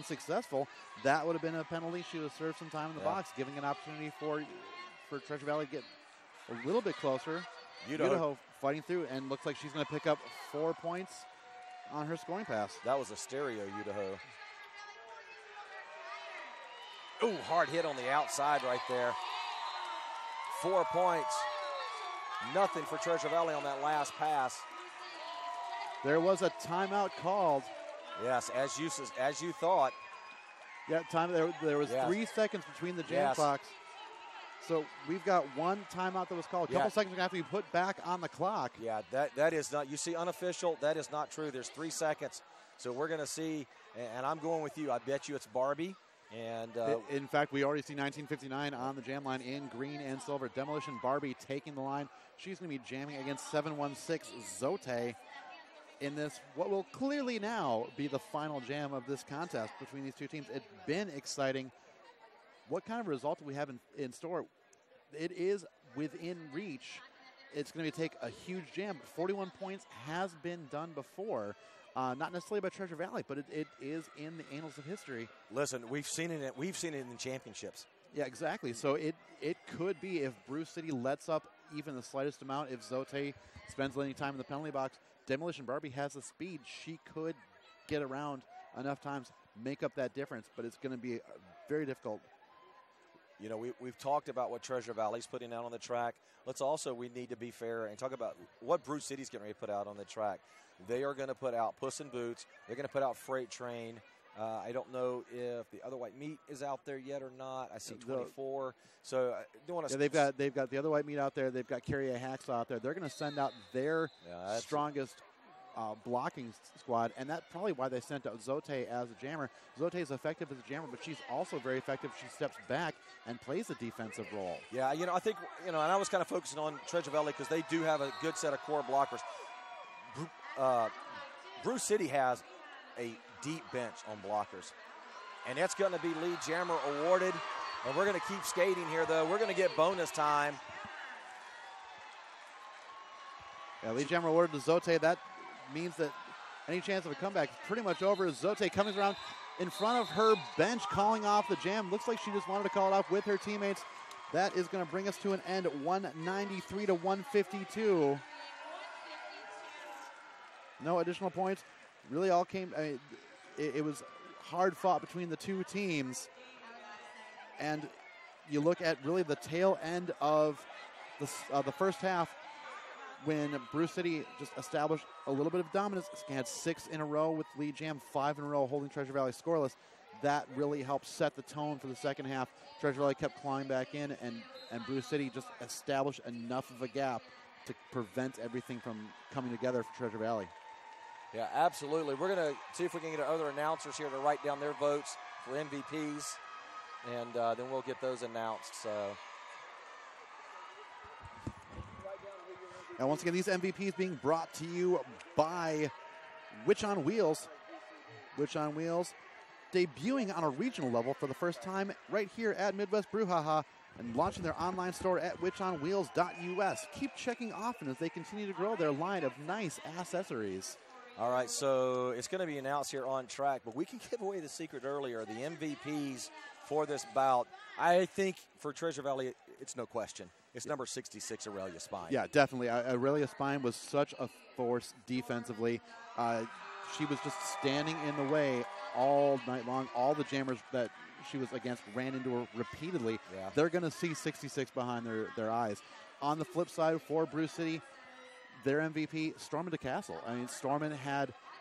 been successful, that would have been a penalty. She would have served some time in the box, giving an opportunity for Treasure Valley to get a little bit closer. Idaho fighting through, and looks like she's going to pick up 4 points on her scoring pass. That was a stereo, Idaho. Ooh, hard hit on the outside right there. 4 points. Nothing for Treasure Valley on that last pass. There was a timeout called. Yes, as you thought. Yeah, there was 3 seconds between the jam clocks. So we've got one timeout that was called. A couple seconds are going to have to be put back on the clock. Yeah, that is not, you see unofficial, that is not true. There's 3 seconds. So we're going to see, and I'm going with you. I bet you it's Barbie. And in fact, we already see 1959 on the jam line in green and silver. Demolition Barbie taking the line. She's going to be jamming against 716 Zote in this, what will clearly now be the final jam of this contest between these two teams. It's been exciting. What kind of result do we have in store? It is within reach. It's going to take a huge jam. 41 points has been done before. Not necessarily by Treasure Valley, but it is in the annals of history. Listen, we've seen it in championships. Yeah, exactly. So it could be, if Brew City lets up even the slightest amount, if Zote spends any time in the penalty box, Demolition Barbie has the speed. She could get around enough times, make up that difference, but it's going to be very difficult. You know, we've talked about what Treasure Valley's putting out on the track. We need to be fair and talk about what Brew City's getting ready to put out on the track. They are going to put out Puss in Boots. They're going to put out Freight Train. I don't know if the Other White Meat is out there yet or not. I see 24. So don't want to. Yeah, they've got the Other White Meat out there. They've got Carrie A. Hacksaw out there. They're going to send out their strongest blocking squad, and that's probably why they sent out Zote as a jammer. Zote is effective as a jammer, but she's also very effective. She steps back and plays a defensive role. Yeah, I think, and I was kind of focusing on Treasure Valley because they do have a good set of core blockers. Brew City has a deep bench on blockers, and it's going to be lead jammer awarded, and we're going to keep skating here, though. We're going to get bonus time. Yeah, lead jammer awarded to Zote. That means that any chance of a comeback is pretty much over. Zote coming around in front of her bench, calling off the jam. Looks like she just wanted to call it off with her teammates. That is going to bring us to an end, 193 to 152. No additional points. Really all came, it was hard fought between the two teams. And you look at really the tail end of the first half, when Brew City just established a little bit of dominance. Had 6 in a row with lead jam, 5 in a row holding Treasure Valley scoreless. That really helped set the tone for the second half. Treasure Valley kept clawing back in, and Brew City just established enough of a gap to prevent everything from coming together for Treasure Valley. Yeah, absolutely. We're going to see if we can get our other announcers here to write down their votes for MVPs, and then we'll get those announced. So. And once again, these MVPs being brought to you by Witch on Wheels. Witch on Wheels debuting on a regional level for the first time right here at Midwest Brouhaha and launching their online store at witchonwheels.us. Keep checking often as they continue to grow their line of nice accessories. All right, so it's going to be announced here on track, but we can give away the secret earlier. The MVPs for this bout, I think for Treasure Valley, it's no question. It's number 66, Aurelia Spine. Yeah, definitely. Aurelia Spine was such a force defensively. She was just standing in the way all night long. All the jammers that she was against ran into her repeatedly. Yeah. They're going to see 66 behind their eyes. On the flip side for Brew City, their MVP, Stormin DeCastle. I mean, Stormin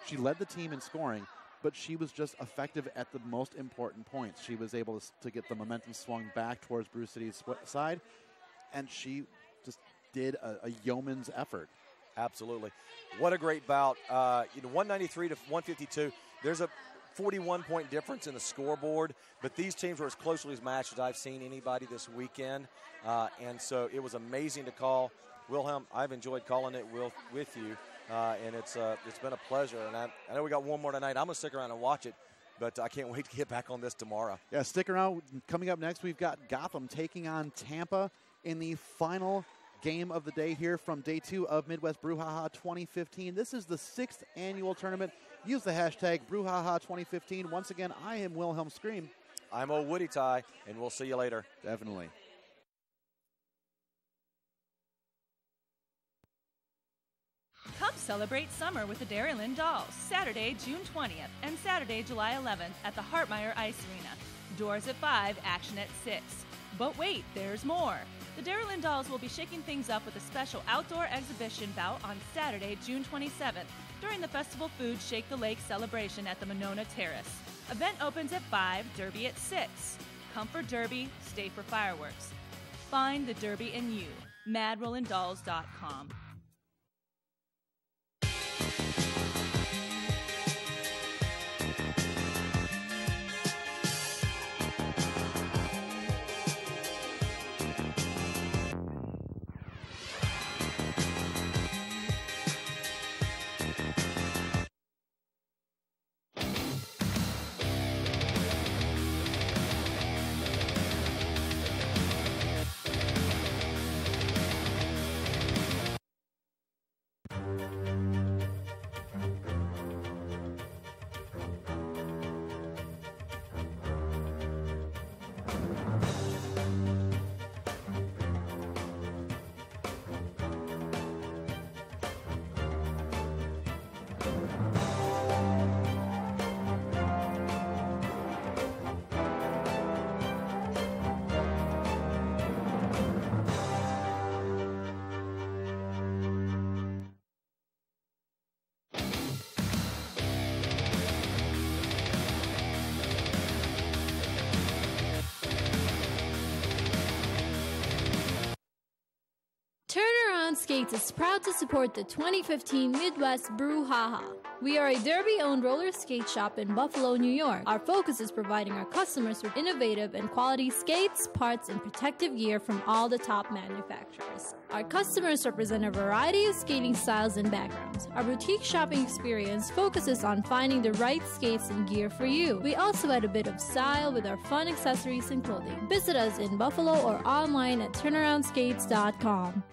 she led the team in scoring, but she was just effective at the most important points. She was able to get the momentum swung back towards Brew City's side, and she just did a yeoman's effort. Absolutely. What a great bout. 193 to 152. There's a 41-point difference in the scoreboard, but these teams were as closely matched as I've seen anybody this weekend, and so it was amazing to call. Wilhelm, I've enjoyed calling it with you, and it's been a pleasure. And I know we got one more tonight. I'm going to stick around and watch it, but I can't wait to get back on this tomorrow. Yeah, stick around. Coming up next, we've got Gotham taking on Tampa in the final game of the day here from day 2 of Midwest Brouhaha 2015. This is the 6th annual tournament. Use the hashtag Brouhaha 2015. Once again, I am Wilhelm Scream. I'm old Woody Ty, and we'll see you later. Definitely. Come celebrate summer with the Dairyland Dolls, Saturday, June 20th and Saturday, July 11th at the Hartmeyer Ice Arena. Doors at 5, action at 6. But wait, there's more. The Dairyland Dolls will be shaking things up with a special outdoor exhibition bout on Saturday, June 27th during the Festival Food Shake the Lake celebration at the Monona Terrace. Event opens at 5, Derby at 6. Come for Derby, stay for fireworks. Find the Derby in you. MadRollandDolls.com. Turnaround Skates is proud to support the 2015 Midwest Brouhaha. We are a Derby-owned roller skate shop in Buffalo, New York. Our focus is providing our customers with innovative and quality skates, parts, and protective gear from all the top manufacturers. Our customers represent a variety of skating styles and backgrounds. Our boutique shopping experience focuses on finding the right skates and gear for you. We also add a bit of style with our fun accessories and clothing. Visit us in Buffalo or online at turnaroundskates.com.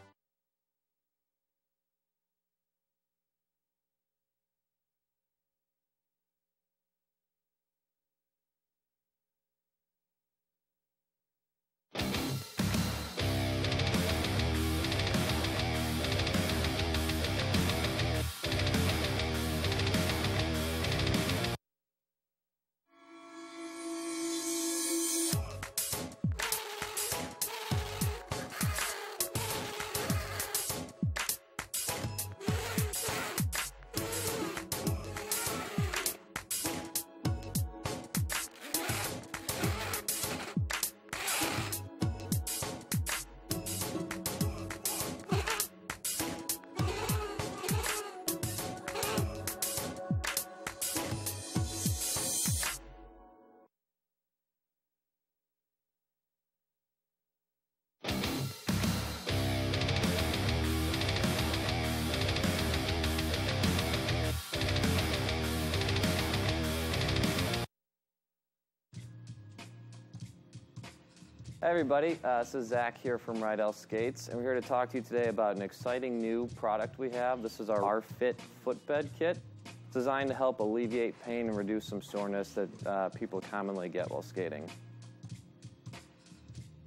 Hi everybody, this is Zach here from Rydell Skates, and we're here to talk to you today about an exciting new product we have. This is our Fit footbed kit. It's designed to help alleviate pain and reduce some soreness that people commonly get while skating.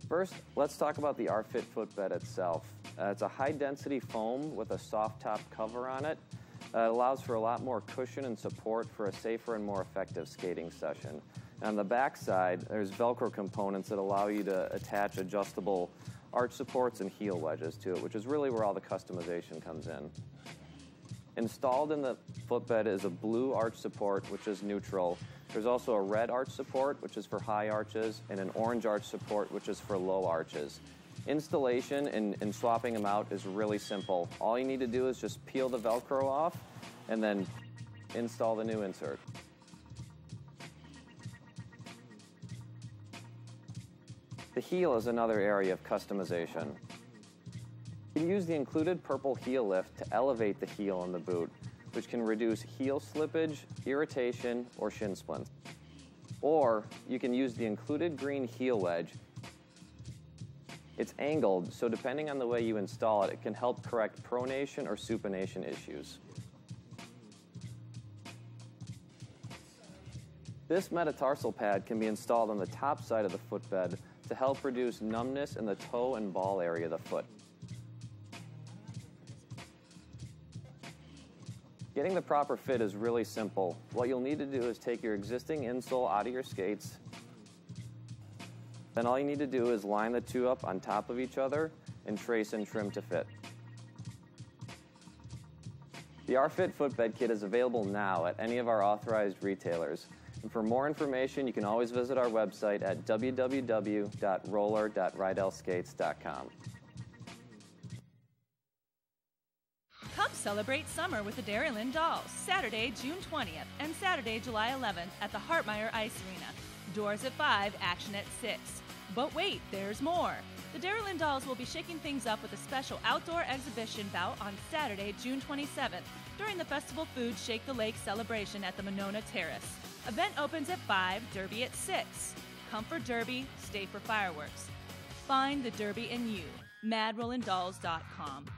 First, let's talk about the Fit footbed itself. It's a high-density foam with a soft top cover on it. It allows for a lot more cushion and support for a safer and more effective skating session. On the back side, there's Velcro components that allow you to attach adjustable arch supports and heel wedges to it, which is really where all the customization comes in. Installed in the footbed is a blue arch support, which is neutral. There's also a red arch support, which is for high arches, and an orange arch support, which is for low arches. Installation and swapping them out is really simple. All you need to do is just peel the Velcro off and then install the new insert. The heel is another area of customization. You can use the included purple heel lift to elevate the heel in the boot, which can reduce heel slippage, irritation, or shin splints. Or you can use the included green heel wedge It's angled, so depending on the way you install it, it can help correct pronation or supination issues. This metatarsal pad can be installed on the top side of the footbed to help reduce numbness in the toe and ball area of the foot. Getting the proper fit is really simple. What you'll need to do is take your existing insole out of your skates. Then all you need to do is line the two up on top of each other and trace and trim to fit. The R-Fit footbed kit is available now at any of our authorized retailers. And for more information, you can always visit our website at www.roller.rydellskates.com. Come celebrate summer with the Dairyland Dolls, Saturday, June 20th and Saturday, July 11th at the Hartmeyer Ice Arena. Doors at 5, action at 6. But wait, there's more. The Dairyland Dolls will be shaking things up with a special outdoor exhibition bout on Saturday, June 27th during the Festival Food Shake the Lake celebration at the Monona Terrace. Event opens at 5, Derby at 6. Come for Derby, stay for fireworks. Find the Derby in you. MadRollandDolls.com.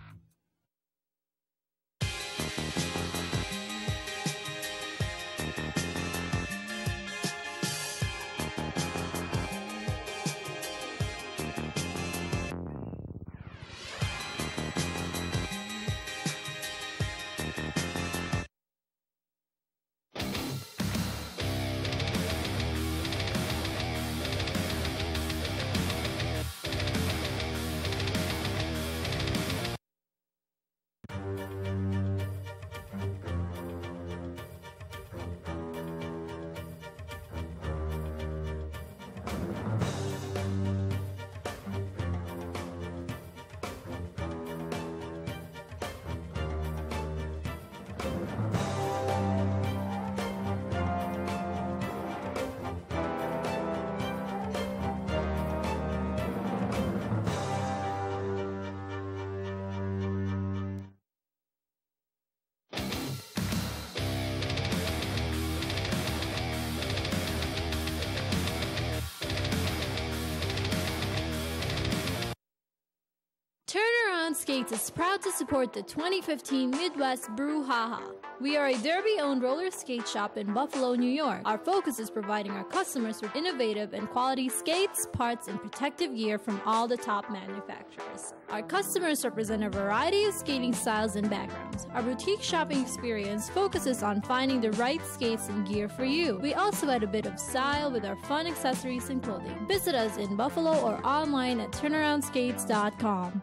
Turnaround Skates is proud to support the 2015 Midwest Brouhaha. We are a Derby-owned roller skate shop in Buffalo, New York. Our focus is providing our customers with innovative and quality skates, parts, and protective gear from all the top manufacturers. Our customers represent a variety of skating styles and backgrounds. Our boutique shopping experience focuses on finding the right skates and gear for you. We also add a bit of style with our fun accessories and clothing. Visit us in Buffalo or online at turnaroundskates.com.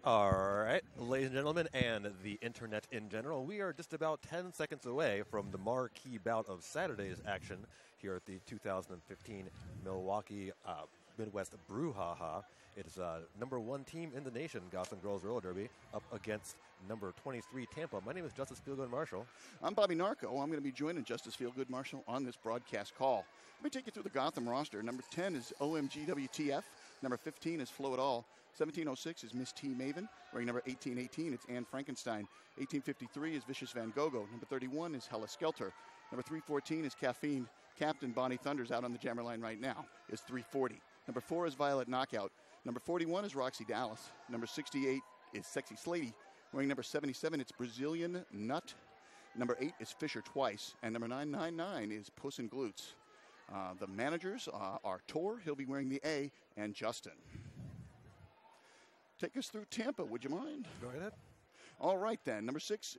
All right, ladies and gentlemen, and the internet in general, we are just about 10 seconds away from the marquee bout of Saturday's action here at the 2015 Milwaukee Midwest Brouhaha. It is #1 team in the nation, Gotham Girls Roller Derby, up against number 23 Tampa. My name is Justice Feelgood Marshall. I'm Bobby Narco. I'm going to be joining Justice Feelgood Marshall on this broadcast call. Let me take you through the Gotham roster. Number 10 is OMGWTF. Number 15 is Flo It All. 1706 is Miss T Maven. Wearing number 1818, it's Anne Frankenstein. 1853 is Vicious Van Gogo. Number 31 is Hella Skelter. Number 314 is Caffeine. Captain Bonnie Thunder's out on the jammer line right now, is 340. Number 4 is Violet Knockout. Number 41 is Roxy Dallas. Number 68 is Sexy Slady. Wearing number 77, it's Brazilian Nut. Number 8 is Fisher Twice. And number 999 is Puss in Glutes. The managers are Tor, he'll be wearing the A, and Justin. Take us through Tampa, would you mind? Go ahead. All right, then. Number 06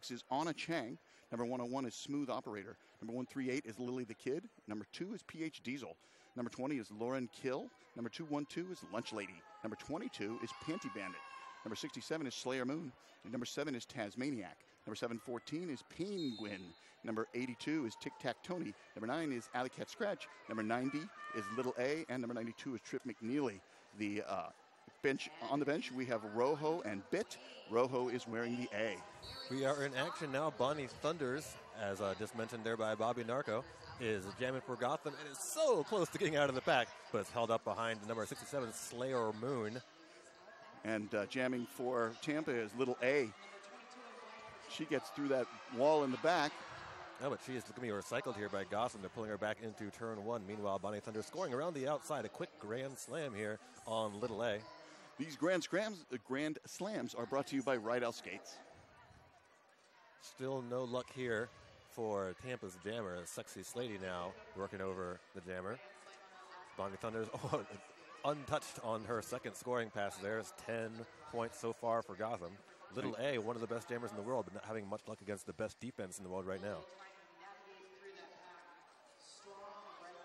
is Anna Chang. Number 101 is Smooth Operator. Number 138 is Lily the Kid. Number 2 is PH Diesel. Number 20 is Lauren Kill. Number 212 is Lunch Lady. Number 22 is Panty Bandit. Number 67 is Slayer Moon. And number 7 is Tasmaniac. Number 714 is Penguin. Number 82 is Tic Tac Tony. Number 9 is Alley Cat Scratch. Number 90 is Little A. And number 92 is Trip McNeely. The bench on the bench, we have Rojo and Bit. Rojo is wearing the A. We are in action now. Bonnie Thunders, as just mentioned there by Bobby Narco, is jamming for Gotham and is so close to getting out of the pack, but it's held up behind number 67, Slayer Moon. And jamming for Tampa is Little A. She gets through that wall in the back. No, but she is going to be recycled here by Gotham. They're pulling her back into turn one. Meanwhile, Bonnie Thunder scoring around the outside. A quick grand slam here on Little A. These grand slams are brought to you by Rydell Skates. Still no luck here for Tampa's jammer. Sexy Slady now working over the jammer. Bonnie Thunder's untouched on her second scoring pass. There's 10 points so far for Gotham. Little A, one of the best jammers in the world, but not having much luck against the best defense in the world right now.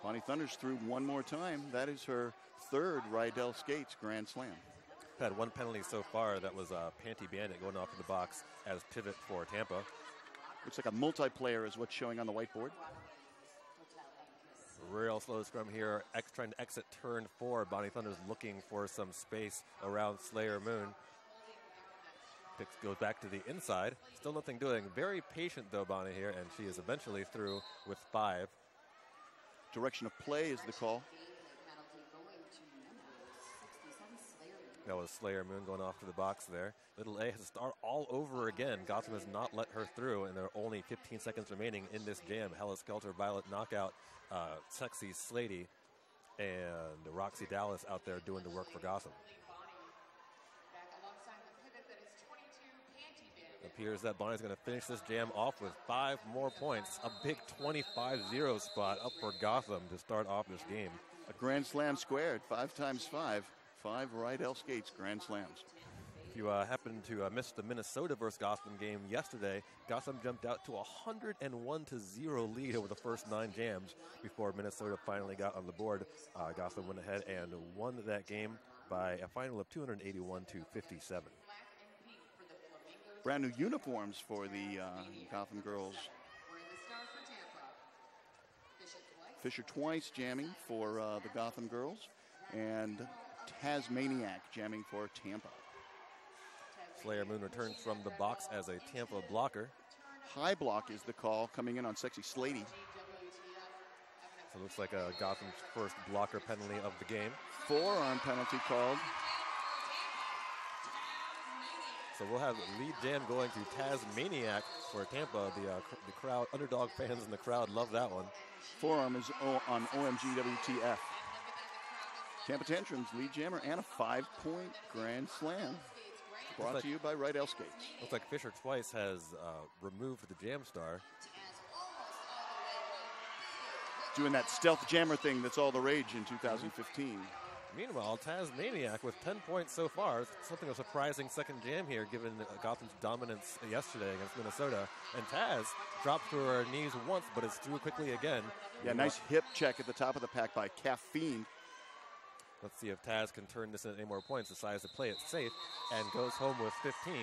Bonnie Thunder's through one more time. That is her third Rydell Skates grand slam. Had one penalty so far. That was Panty Bandit going off in the box as pivot for Tampa. Looks like a multiplayer is what's showing on the whiteboard. Real slow scrum here. Trying to exit turn 4. Bonnie Thunder's looking for some space around Slayer Moon. Goes back to the inside. Still nothing doing. Very patient though, Bonnie here, and she is eventually through with 5. Direction of play is the call. That was Slayer Moon going off to the box there. Little A has to start all over again. Gotham has not let her through, and there are only 15 seconds remaining in this jam. Hella Skelter, Violet Knockout, Sexy Slady, and Roxy Dallas out there doing the work for Gotham. It appears that Bonnie's going to finish this jam off with 5 more points. A big 25-0 spot up for Gotham to start off this game. A grand slam squared, 5 times 5. 5 Rydell Skates grand slams. If you happen to miss the Minnesota versus Gotham game yesterday, Gotham jumped out to a 101-0 lead over the first 9 jams before Minnesota finally got on the board. Gotham went ahead and won that game by a final of 281-57. Brand new uniforms for the Gotham girls. Fisher Twice jamming for the Gotham girls, and Tasmaniac jamming for Tampa. Slayer Moon returns from the box as a Tampa blocker. High block is the call coming in on Sexy Slady. So it looks like Gotham's first blocker penalty of the game. Forearm penalty called. So we'll have lead jam going to Tasmaniac for Tampa. The crowd, underdog fans in the crowd love that one. Forearm is on OMG WTF. Tampa Tantrums, lead jammer, and a 5-point grand slam. Brought to you by Rydell Skates. Looks like Fisher Twice has removed the jam star. Doing that stealth jammer thing that's all the rage in 2015. Meanwhile, Tasmaniac with 10 points so far. Something of a surprising second jam here, given Gotham's dominance yesterday against Minnesota. And Taz dropped to her knees once, but is through quickly again. Yeah, nice hip check at the top of the pack by Caffeine. Let's see if Taz can turn this into any more points. Decides to play it safe and goes home with 15,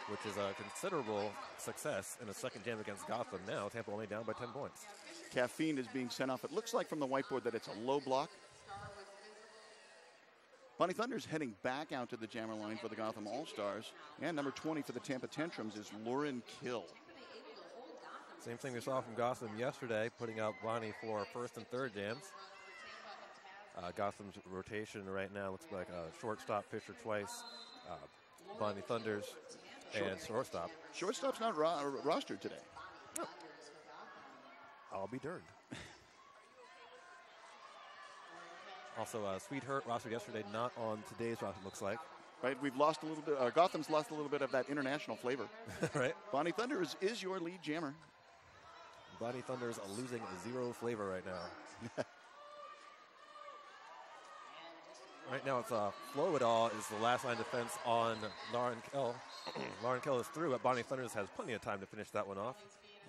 which is a considerable success in a second jam against Gotham. Now Tampa only down by 10 points. Caffeine is being sent off. It looks like from the whiteboard that it's a low block. Bonnie Thunder's heading back out to the jammer line for the Gotham All-Stars. And number 20 for the Tampa Tantrums is Lauren Kill. Same thing we saw from Gotham yesterday, putting out Bonnie for first and third jams. Gotham's rotation right now looks like shortstop Fisher Twice, Bonnie Thunders, and shortstop. Shortstop's not rostered today. Oh. I'll be darned. Also, Sweet Hurt rostered yesterday, not on today's roster, looks like. Right, we've lost a little bit, Gotham's lost a little bit of that international flavor. Right. Bonnie Thunders is your lead jammer. Bonnie Thunders losing 0 flavor right now. Right now, it's Flow It All is the last line defense on Lauren Kell. Lauren Kell is through, but Bonnie Thunders has plenty of time to finish that one off.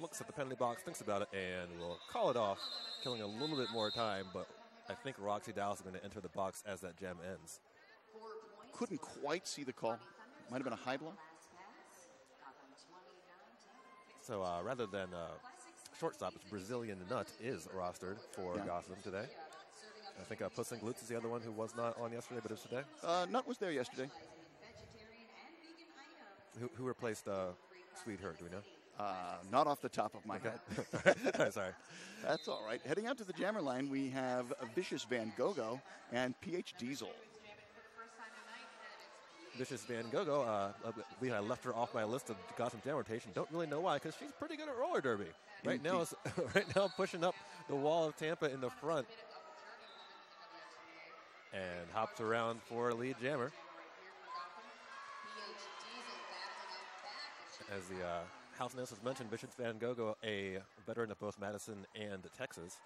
looks at the penalty box, thinks about it, and will call it off, killing a little bit more time, but I think Roxy Dallas is going to enter the box as that jam ends. Couldn't quite see the call. Might have been a high blow. So rather than shortstop, it's Brazilian Nut is rostered for Gotham today. I think Puss in Glutes is the other one who was not on yesterday, but is today. Nut was there yesterday. Who replaced Sweet Hurt, do we know? Not off the top of my head. Sorry. That's all right. Heading out to the jammer line, we have Vicious Van Gogh and PH Diesel. Vicious Van Gogh, I left her off my list of Gotham Jam rotation. Don't really know why, because she's pretty good at roller derby. Right now, pushing up the wall of Tampa in the front. And hops around for lead jammer. As the house announcers mentioned, Vicious Van Gogh, a veteran of both Madison and Texas.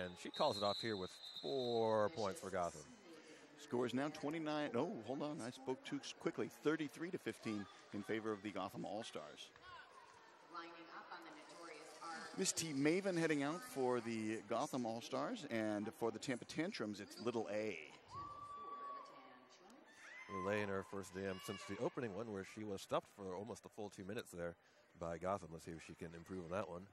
And she calls it off here with 4 points for Gotham. Score is now 29. Oh, hold on. I spoke too quickly. 33-15 in favor of the Gotham All-Stars. Miss T. Maven heading out for the Gotham All-Stars, and for the Tampa Tantrums, it's Little A. Little A in her first jam since the opening one, where she was stuffed for almost a full 2 minutes there by Gotham. Let's see if she can improve on that one.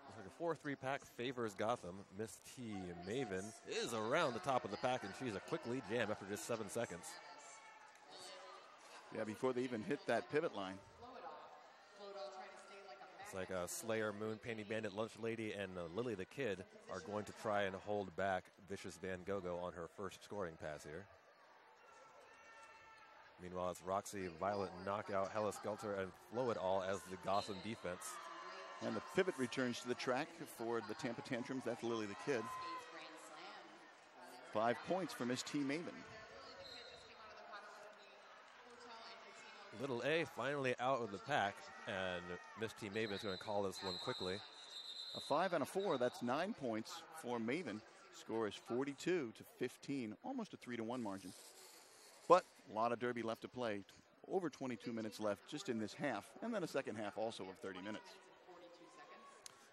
Looks like a 4-3 pack favors Gotham. Miss T. Maven is around the top of the pack, and she's a quick lead jam after just 7 seconds. Yeah, before they even hit that pivot line. It's like Slayer, Moon, Panty Bandit, Lunch Lady, and Lily the Kid are going to try and hold back Vicious Van Gogh on her first scoring pass here. Meanwhile, it's Roxy, Violet, Knockout, Hella Skelter, and Flow It All as the Gotham defense. And the pivot returns to the track for the Tampa Tantrums. That's Lily the Kid. 5 points for Miss T. Maven. Little A finally out of the pack, and Miss T. Maven is going to call this one quickly. A 5 and a 4, that's 9 points for Maven. Score is 42-15, almost a 3-1 margin. But a lot of derby left to play. Over 22 minutes left just in this half, and then a second half also of 30 minutes.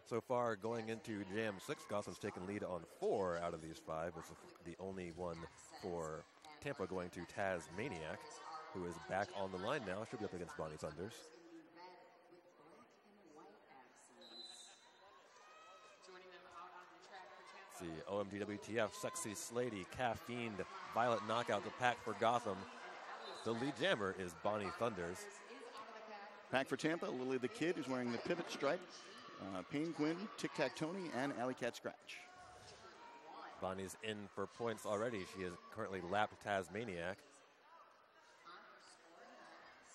So far, going into Jam 6, Gotham's taken lead on 4 out of these 5. It's the only one for Tampa going to Tasmaniac, who is back on the line now. Should be up against Bonnie Thunders. See, OMGWTF, Sexy Slady, Caffeined, Violet Knockout, the pack for Gotham. The lead jammer is Bonnie Thunders. Pack for Tampa, Lily the Kid, who's wearing the pivot stripe. Penguin, Tic Tac Tony, and Alley Cat Scratch. Bonnie's in for points already. She has currently lapped Tasmaniac.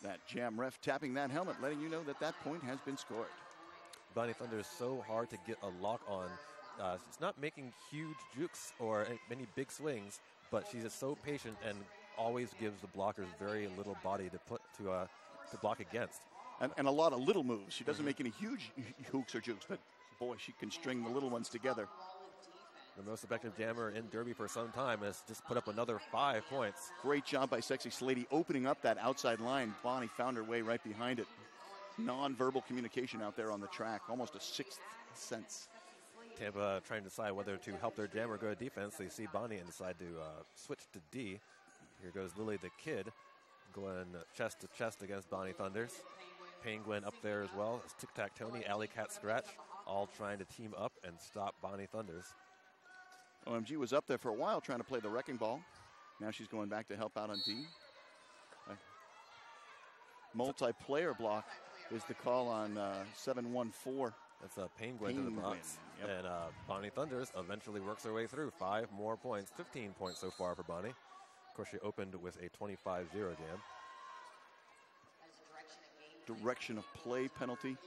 That jam ref tapping that helmet, letting you know that that point has been scored. Bonnie Thunder is so hard to get a lock on. She's not making huge jukes or many big swings, but she's just so patient and always gives the blockers very little body to put to block against. And a lot of little moves. She doesn't make any huge hooks or jukes, but boy, she can string the little ones together. The most effective jammer in Derby for some time has just put up another 5 points. Great job by Sexy Slady opening up that outside line. Bonnie found her way right behind it. Non-verbal communication out there on the track, almost a sixth sense. Tampa trying to decide whether to help their jammer go to defense. They see Bonnie and decide to switch to D. Here goes Lily the Kid going chest to chest against Bonnie Thunders. Penguin up there as well. It's Tic Tac Tony, Alley Cat Scratch, all trying to team up and stop Bonnie Thunders. OMG was up there for a while trying to play the wrecking ball. Now she's going back to help out on D. Multiplayer block is the call on 714. That's a Penguin to the box. Yep. And Bonnie Thunders eventually works her way through. 5 more points, 15 points so far for Bonnie. Of course, she opened with a 25-0 jam. Direction of play penalty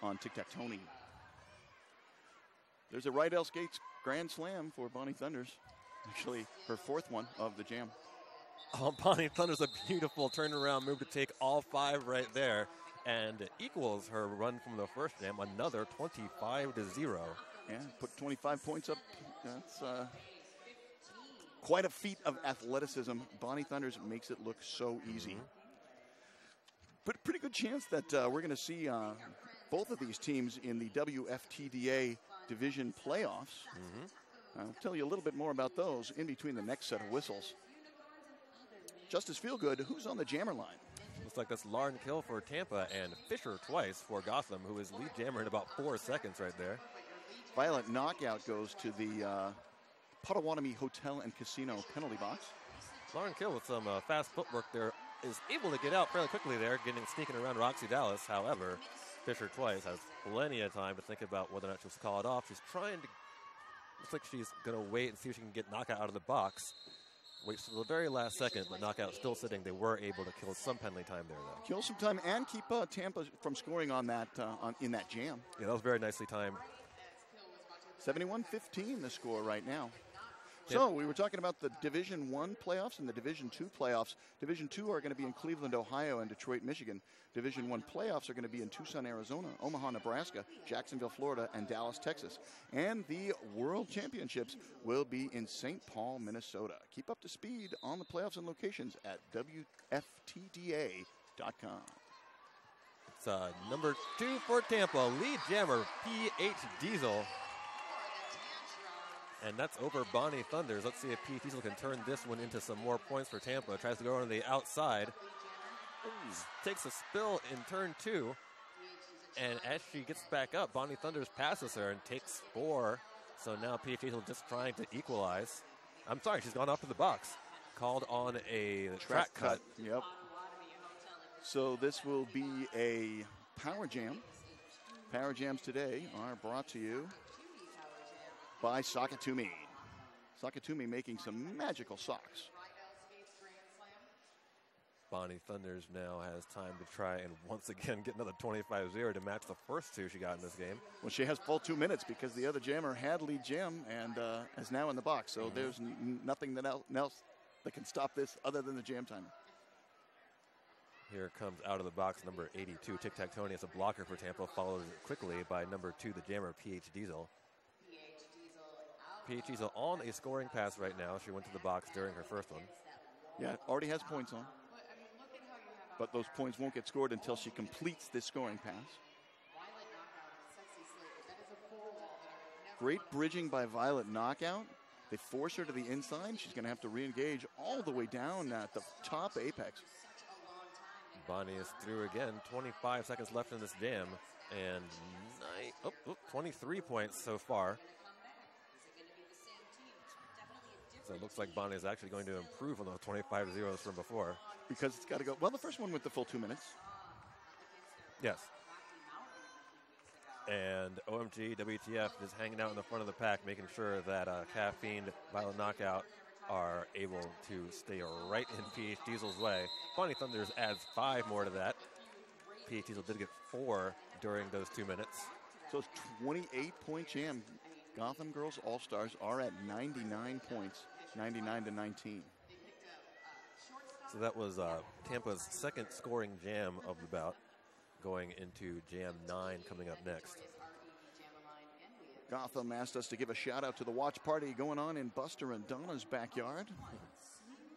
on Tic Tac Tony. There's a right L skates grand slam for Bonnie Thunders. Actually, her 4th one of the jam. Oh, Bonnie Thunders, a beautiful turnaround move to take all 5 right there, and equals her run from the first jam, another 25-0. Yeah, put 25 points up. That's quite a feat of athleticism. Bonnie Thunders makes it look so easy. But pretty good chance that we're going to see both of these teams in the WFTDA division playoffs. I'll tell you a little bit more about those in between the next set of whistles. Justice Feelgood, who's on the jammer line? Looks like that's Lauren Kill for Tampa and Fisher twice for Gotham, who is lead jammer in about 4 seconds right there. Violent Knockout goes to the Potawatomi Hotel and Casino penalty box. Lauren Kill with some fast footwork there is able to get out fairly quickly there, sneaking around Roxy Dallas. However, Fisher twice has plenty of time to think about whether or not she'll call it off. She's trying to, looks like she's going to wait and see if she can get Knockout out of the box. Waits till the very last second, but Knockout still sitting. They were able to kill some penalty time there, though. Kill some time and keep Tampa from scoring on that in that jam. Yeah, that was very nicely timed. 71-15 the score right now. So we were talking about the Division I playoffs and the Division II playoffs. Division II are going to be in Cleveland, Ohio, and Detroit, Michigan. Division I playoffs are going to be in Tucson, Arizona, Omaha, Nebraska, Jacksonville, Florida, and Dallas, Texas. And the World Championships will be in St. Paul, Minnesota. Keep up to speed on the playoffs and locations at WFTDA.com. It's number 2 for Tampa, lead jammer P.H. Diesel. And that's over Bonnie Thunders. Let's see if P.H. Diesel can turn this one into some more points for Tampa. Tries to go on the outside. Takes a spill in turn 2. And as she gets back up, Bonnie Thunders passes her and takes 4. So now P.H. Diesel just trying to equalize. I'm sorry, she's gone off to the box. Called on a track cut. Yep. So this will be a power jam. Power jams today are brought to you by Sakatumi. Sakatumi making some magical socks. Bonnie Thunders now has time to try and once again get another 25-0 to match the first 2 she got in this game. Well, she has full 2 minutes because the other jammer had lead jam and is now in the box. So there's nothing else that can stop this other than the jam timer. Here comes out of the box number 82, Tic Tac Tony as a blocker for Tampa, followed quickly by number 2, the jammer, P.H. Diesel. P.H. Diesel on a scoring pass right now. She went to the box during her first one. Yeah, already has points on. But those points won't get scored until she completes this scoring pass. Great bridging by Violet Knockout. They force her to the inside. She's going to have to re-engage all the way down at the top apex. Bonnie is through again. 25 seconds left in this jam. And 23 points so far. So it looks like Bonnie is actually going to improve on those 25 zeros from before. Because it's got to go. Well, the first one went the full 2 minutes. Yes. And OMG WTF is hanging out in the front of the pack, making sure that Caffeine, Violet Knockout are able to stay right in P.H. Diesel's way. Bonnie Thunders adds 5 more to that. P.H. Diesel did get 4 during those 2 minutes. So it's 28-point jam. Gotham Girls All-Stars are at 99 points, 99-19. So that was Tampa's second scoring jam of the bout, going into Jam 9 coming up next. Gotham asked us to give a shout-out to the watch party going on in Buster and Donna's backyard.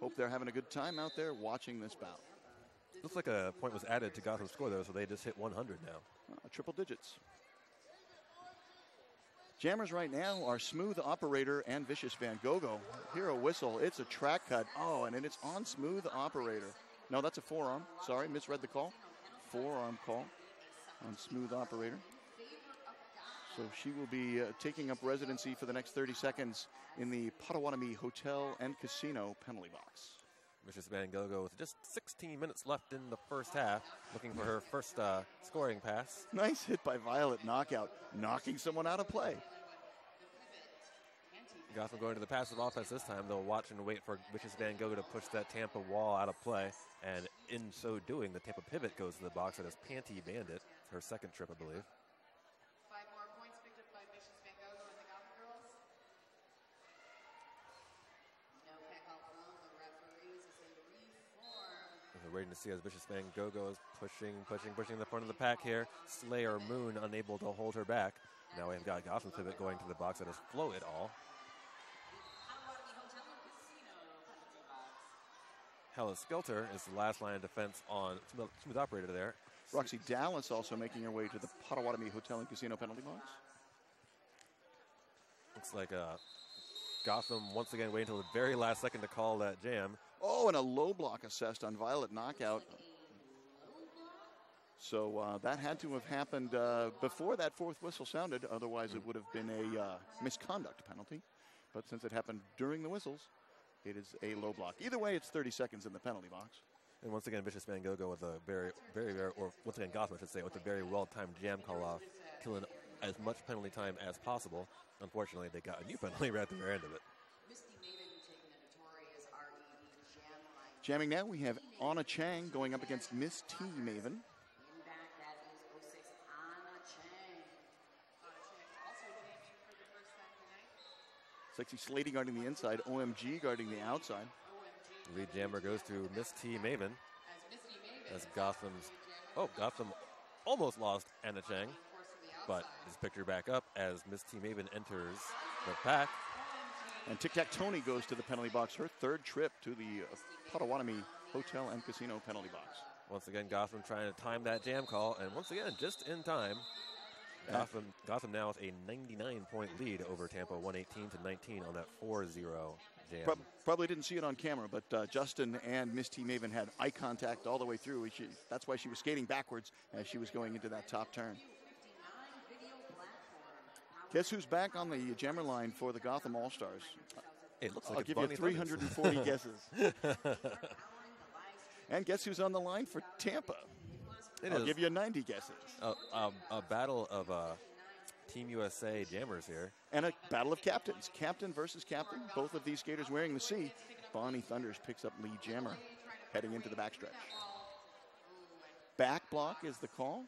Hope they're having a good time out there watching this bout. Looks like a point was added to Gotham's score, though, so they just hit 100 now. Triple digits. Jammers right now are Smooth Operator and Vicious Van Gogh. Hear a whistle. It's a track cut. Oh, and then it's on Smooth Operator. No, that's a forearm. Sorry, misread the call. Forearm call on Smooth Operator. So she will be taking up residency for the next 30 seconds in the Potawatomi Hotel and Casino penalty box. Vicious Van Gogh with just 16 minutes left in the first half, looking for her first scoring pass. Nice hit by Violet Knockout, knocking someone out of play. Gotham going to the passive offense this time. They'll watch and wait for Vicious Van Gogh to push that Tampa wall out of play. And in so doing, the Tampa pivot goes to the box. That is Panty Bandit, her second trip, I believe. 5 more points picked up by Vicious Van Gogh and the Gotham Girls. No peg out from the referees as they reform. We're waiting to see as Vicious Van Gogh is pushing the front of the pack here. Slayer Moon unable to hold her back. Now we've got Gotham pivot going to the box. That is Flow It All. Hella Skelter is the last line of defense on smooth operator there. Roxy Dallas also making her way to the Potawatomi Hotel and Casino penalty box. Looks like Gotham once again waiting until the very last second to call that jam. Oh, and a low block assessed on Violet Knockout. So that had to have happened before that fourth whistle sounded. Otherwise, it would have been a misconduct penalty. But since it happened during the whistles, it is a low block. Either way, it's 30 seconds in the penalty box. And once again, Vicious Van Gogh with a very, or once again, Gotham, I should say, with a very well-timed jam call-off, killing as much penalty time as possible. Unfortunately, they got a new penalty right at the very end of it. Jamming now, we have Anna Chang going up against Miss T. Maven. Sexy Slady guarding the inside, OMG guarding the outside. Lead jammer goes to Miss T. Maven as Gotham almost lost Anna Chang, but is picked her back up as Miss T. Maven enters the pack. And Tic Tac Tony goes to the penalty box, her third trip to the Potawatomi Hotel and Casino penalty box. Once again, Gotham trying to time that jam call, and once again, just in time. Gotham now with a 99-point lead over Tampa, 118-19 on that 4-0 jam. Probably didn't see it on camera, but Justin and Miss T. Maven had eye contact all the way through. That's why she was skating backwards as she was going into that top turn. Guess who's back on the jammer line for the Gotham All-Stars? It looks like I'll give you 340 guesses. And guess who's on the line for Tampa? I'll give you 90 guesses. A battle of Team USA jammers here. And a battle of captains. Captain versus captain. Both of these skaters wearing the C. Bonnie Thunders picks up lead jammer heading into the backstretch. Back block is the call.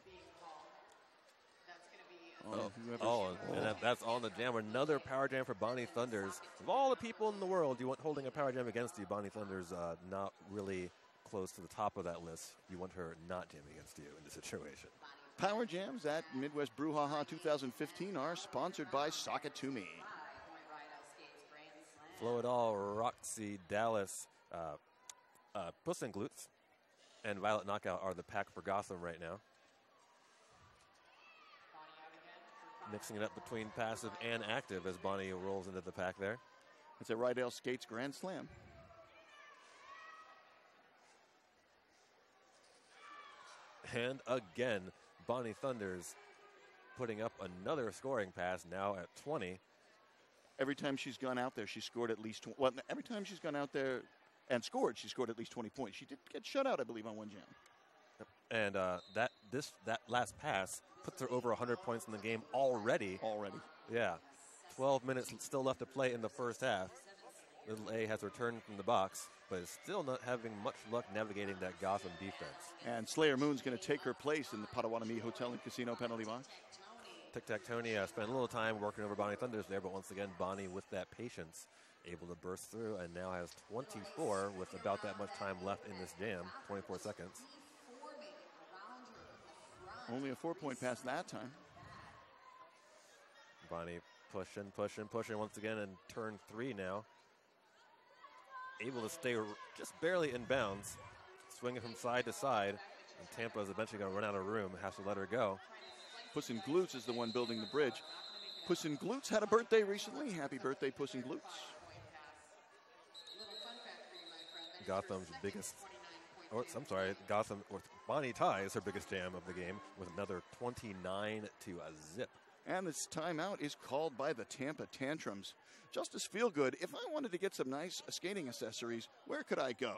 And that's on the jammer. Another power jam for Bonnie Thunders. Of all the people in the world you want holding a power jam against you, Bonnie Thunders not really close to the top of that list. You want her not jamming against you in this situation. Power jams at Midwest Brouhaha 2015 are sponsored by Sock It To Me. Flow It All, Roxy Dallas, Puss and Glutes, and Violet Knockout are the pack for Gotham right now. Mixing it up between passive and active as Bonnie rolls into the pack there. It's a Rydell Skates Grand Slam. And again, Bonnie Thunders putting up another scoring pass now at 20. Every time she's gone out there, she scored at least every time she's gone out there and scored, she scored at least 20 points. She did get shut out, I believe, on one jam. And that last pass puts her over 100 points in the game already. Yeah. 12 minutes still left to play in the first half. Little A has returned from the box, but is still not having much luck navigating that Gotham defense. And Slayer Moon's going to take her place in the Potawatomi Hotel and Casino penalty box. Tic Tac Tony spent a little time working over Bonnie Thunders there, but once again, Bonnie with that patience, able to burst through, and now has 24 with about that much time left in this jam, 24 seconds. Only a 4-point pass that time. Bonnie pushing once again in turn 3 now. Able to stay just barely in bounds, swinging from side to side, and Tampa is eventually going to run out of room, has to let her go. Puss in Glutes is the one building the bridge. Puss in Glutes had a birthday recently. Happy birthday, Puss in Glutes. Gotham's biggest, Gotham, or Bonnie ties her biggest jam of the game with another 29 to a zip. And this timeout is called by the Tampa Tantrums. Justice Feelgood, if I wanted to get some nice skating accessories, where could I go?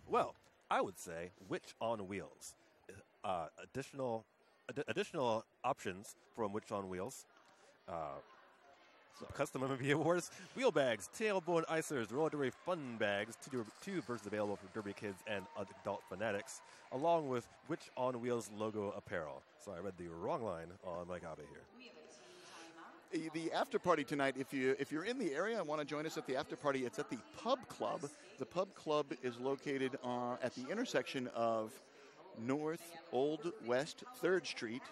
Well, I would say Witch on Wheels. Additional options from Witch on Wheels. Custom MMP awards, wheel bags, tailbone icers, roller derby fun bags, two versions available for derby kids and adult fanatics, along with Witch on Wheels logo apparel. So I read the wrong line on my copy here. The after party tonight, if you're in the area and want to join us at the after party, it's at the Pub Club. The Pub Club is located at the intersection of North Old West 3rd Street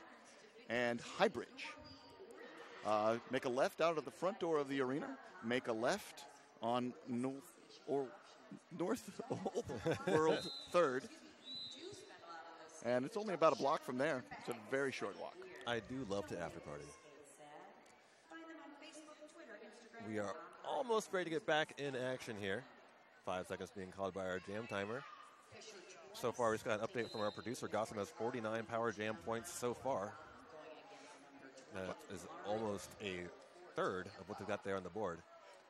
and High Bridge. Make a left out of the front door of the arena. Make a left on North Old World third. And it's only about a block from there. It's a very short walk. I do love to after party. We are almost ready to get back in action here. 5 seconds being called by our jam timer. So far, we just got an update from our producer. Gotham has 49 power jam points so far. That is almost a third of what they've got there on the board.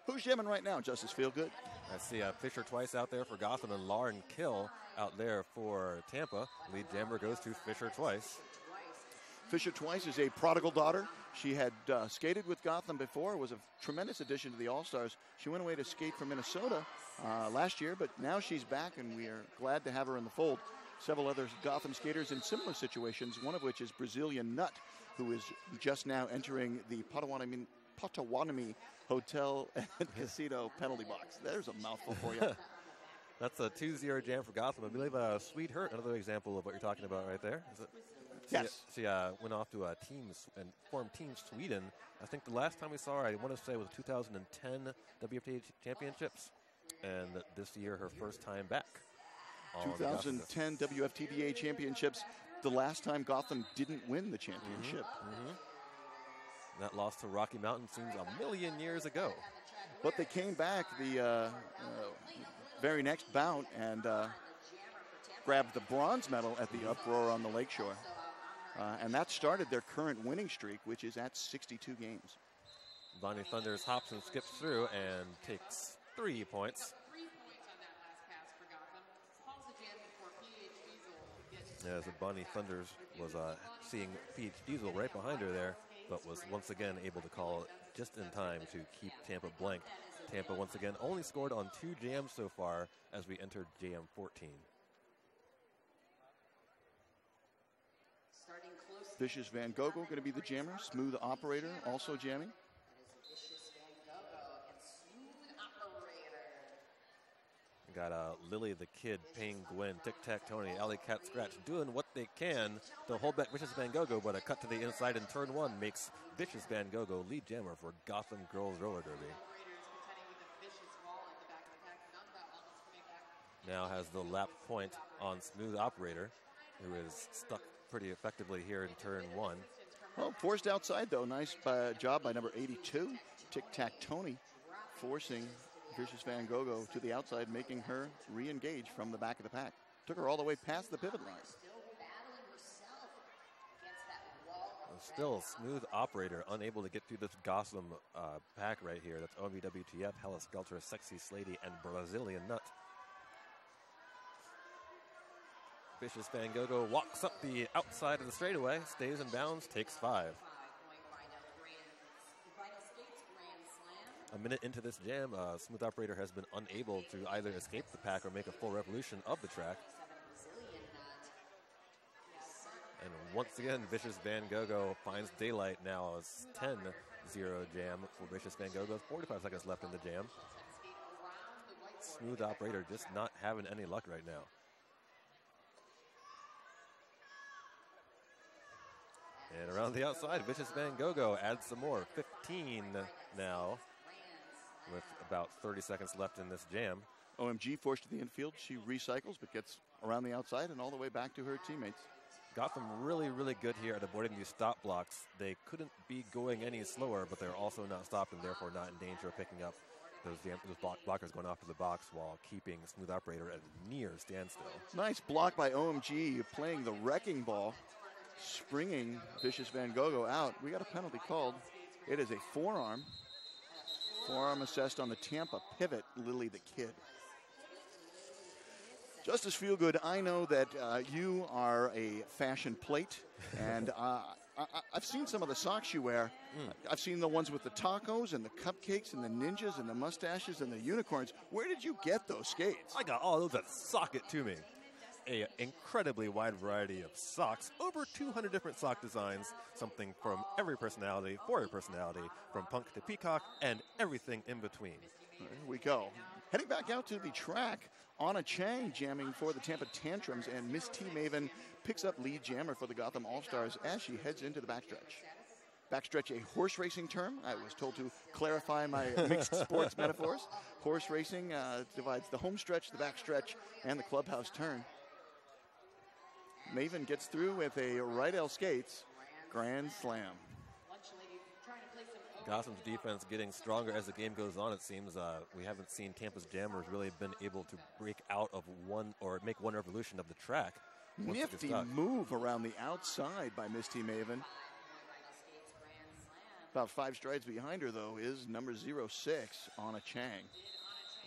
Who's jamming right now, Justice Feelgood? I see Fisher twice out there for Gotham and Lauren Kill out there for Tampa. Lead jammer goes to Fisher twice. Fisher twice is a prodigal daughter. She had skated with Gotham before, was a tremendous addition to the All-Stars. She went away to skate for Minnesota last year, but now she's back, and we are glad to have her in the fold. Several other Gotham skaters in similar situations, one of which is Brazilian Nut, who is just now entering the Potawatomi Hotel and Casino penalty box. There's a mouthful for you. That's a 2-0 jam for Gotham. I believe Sweet Hurt, another example of what you're talking about right there. Is it? Yes. She went off to teams and formed Team Sweden. I think the last time we saw her, I want to say, was 2010 WFT Championships. And this year, her first time back. 2010 WFTDA Championships, the last time Gotham didn't win the championship. That loss to Rocky Mountain seems a million years ago. But they came back the very next bout and grabbed the bronze medal at the Uproar on the Lakeshore. And that started their current winning streak, which is at 62 games. Bonnie Thunders hops and skips through and takes 3 points. As Bonnie Thunders was seeing PH Diesel right behind her there, but was once again able to call it just in time to keep Tampa blanked. Tampa once again only scored on 2 jams so far as we entered jam 14. Vicious Van Gogh going to be the jammer. Smooth Operator also jamming. Got Lily the Kid, Payne Gwen, Tic Tac Tony, Alley Cat Scratch doing what they can to hold back Vicious Van Gogh, but a cut to the inside in turn 1 makes Vicious Van Gogh lead jammer for Gotham Girls Roller Derby. Now has the lap point on Smooth Operator, who is stuck pretty effectively here in turn 1. Well, forced outside, though. Nice job by number 82, Tic Tac Tony, forcing Vicious Van Gogh to the outside, making her re-engage from the back of the pack. Took her all the way past the pivot line. Still, Smooth Operator unable to get through this Gotham pack right here. That's OMBWTF, Hella Skelter, Sexy Slady, and Brazilian Nut. Vicious Van Gogh walks up the outside of the straightaway, stays in bounds, takes 5. A minute into this jam, Smooth Operator has been unable to either escape the pack or make a full revolution of the track. And once again, Vicious Van Gogh finds daylight now. It's 10-0 jam for Vicious Van Gogh. 45 seconds left in the jam. Smooth Operator just not having any luck right now. And around the outside, Vicious Van Gogh adds some more. 15 now, with about 30 seconds left in this jam. OMG forced to the infield. She recycles, but gets around the outside and all the way back to her teammates. Gotham really, really good here at avoiding these stop blocks. They couldn't be going any slower, but they're also not stopped and therefore not in danger of picking up those blockers going off to the box while keeping Smooth Operator at a near standstill. Nice block by OMG, playing the wrecking ball, springing Vicious Van Gogh out. We got a penalty called. It is a forearm. Forearm assessed on the Tampa pivot, Lily the Kid. Justice Feelgood, I know that you are a fashion plate, and I've seen some of the socks you wear. I've seen the ones with the tacos and the cupcakes and the ninjas and the mustaches and the unicorns. Where did you get those skates? I got all those at Sock It To Me. An incredibly wide variety of socks, over 200 different sock designs, something from every personality for every personality, from punk to peacock, and everything in between. There we go. Heading back out to the track, Anna Chang jamming for the Tampa Tantrums, and Miss T Maven picks up lead jammer for the Gotham All-Stars as she heads into the backstretch. Backstretch, a horse racing term. I was told to clarify my mixed sports metaphors. Horse racing divides the home stretch, the backstretch, and the clubhouse turn. Maven gets through with a right L skates. Grand slam. Gotham's defense getting stronger as the game goes on, it seems. We haven't seen Tampa's Jammers really been able to break out of one or make one revolution of the track. Nifty move around the outside by Miss T Maven. About 5 strides behind her, though, is number 06, Anna Chang.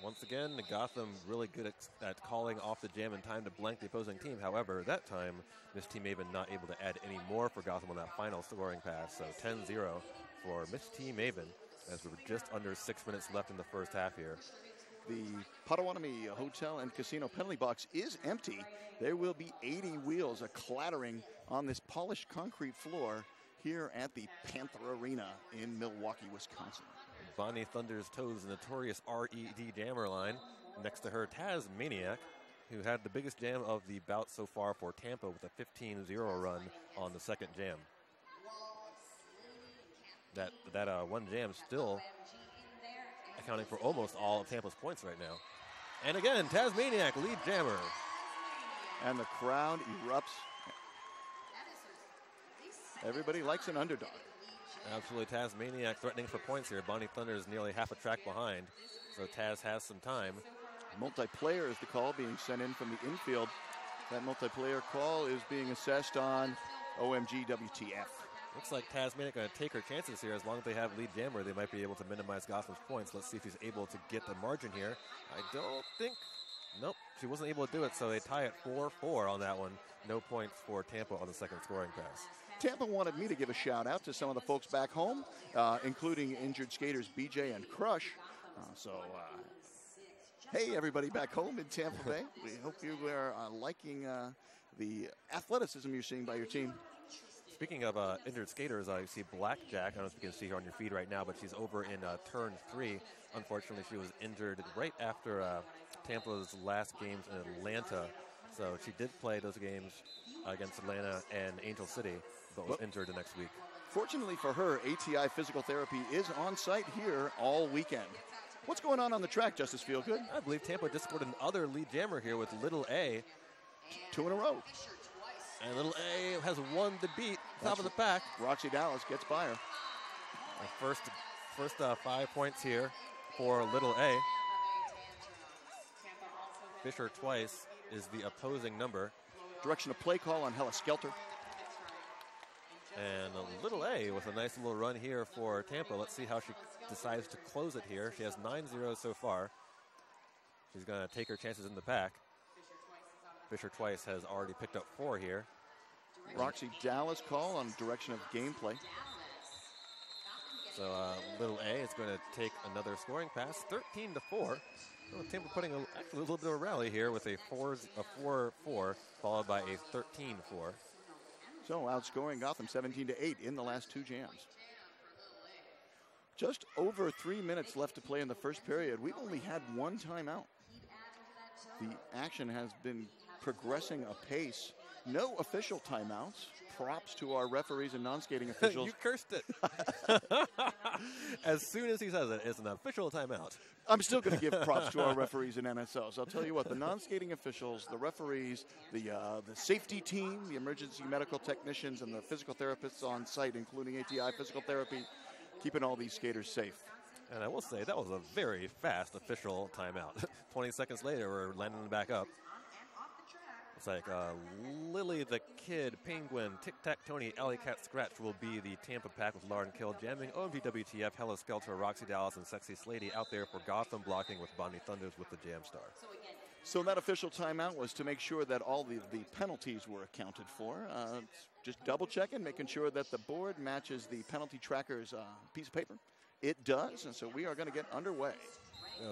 Once again, Gotham really good at calling off the jam in time to blank the opposing team. However, that time, Miss T Maven not able to add any more for Gotham on that final scoring pass. So 10-0 for Miss T Maven as we're just under 6 minutes left in the first half here. The Potawatomi Hotel and Casino penalty box is empty. There will be 80 wheels a-clattering on this polished concrete floor here at the Panther Arena in Milwaukee, Wisconsin. Bonnie Thunder's toes the notorious RED jammer line. Next to her, Tasmaniac, who had the biggest jam of the bout so far for Tampa with a 15-0 run on the second jam. That one jam still accounting for almost all of Tampa's points right now. And again, Tasmaniac, lead jammer. And the crowd erupts. Everybody likes an underdog. Absolutely, Tasmaniac threatening for points here. Bonnie Thunder is nearly half a track behind, so Taz has some time. Multiplayer is the call being sent in from the infield. That multiplayer call is being assessed on OMG WTF. Looks like Tasmaniac going to take her chances here. As long as they have lead jammer, they might be able to minimize Gotham's points. Let's see if he's able to get the margin here. I don't think, nope, she wasn't able to do it, so they tie at 4-4 on that one. No points for Tampa on the second scoring pass. Tampa wanted me to give a shout out to some of the folks back home, including injured skaters BJ and Crush. Hey, everybody back home in Tampa Bay. We hope you are liking the athleticism you're seeing by your team. Speaking of injured skaters, I see Blackjack. I don't know if you can see her on your feed right now, but she's over in turn 3. Unfortunately, she was injured right after Tampa's last games in Atlanta. So she did play those games against Atlanta and Angel City, but was injured the next week. Fortunately for her, ATI Physical Therapy is on site here all weekend. What's going on the track, Justice Feelgood? I believe Tampa just scored another lead jammer here with Little A. 2 in a row. And Little A has won the beat, top of the pack. Roxy Dallas gets by her. First 5 points here for Little A. Fisher twice is the opposing number. Direction of play call on Hella Skelter. And Little A with a nice little run here for Tampa. Let's see how she decides to close it here. She has 9-0 so far. She's going to take her chances in the pack. Fisher twice has already picked up 4 here. Roxy Dallas call on direction of gameplay. So Little A is going to take another scoring pass, 13-4. Well, Tampa putting actually a little bit of a rally here with a 4-4 followed by a 13-4. So outscoring Gotham 17-8 in the last 2 jams. Just over 3 minutes left to play in the first period. We've only had 1 timeout. The action has been progressing apace. No official timeouts. Props to our referees and non-skating officials. You cursed it. As soon as he says it, it's an official timeout. I'm still going to give props to our referees and NSLs. I'll tell you what, the non-skating officials, the referees, the safety team, the emergency medical technicians, and the physical therapists on site, including ATI Physical Therapy, keeping all these skaters safe. And I will say, that was a very fast official timeout. 20 seconds later, we're landing back up. It's like Lily the Kid, Penguin, Tic Tac Tony, Alley Cat Scratch will be the Tampa pack with Lauren Kill jamming. OMG WTF, Hella Skelter, Roxy Dallas, and Sexy Slady out there for Gotham blocking with Bonnie Thunders with the Jam Star. So that official timeout was to make sure that all the penalties were accounted for. Just double checking, making sure that the board matches the penalty tracker's piece of paper. It does, and so we are going to get underway.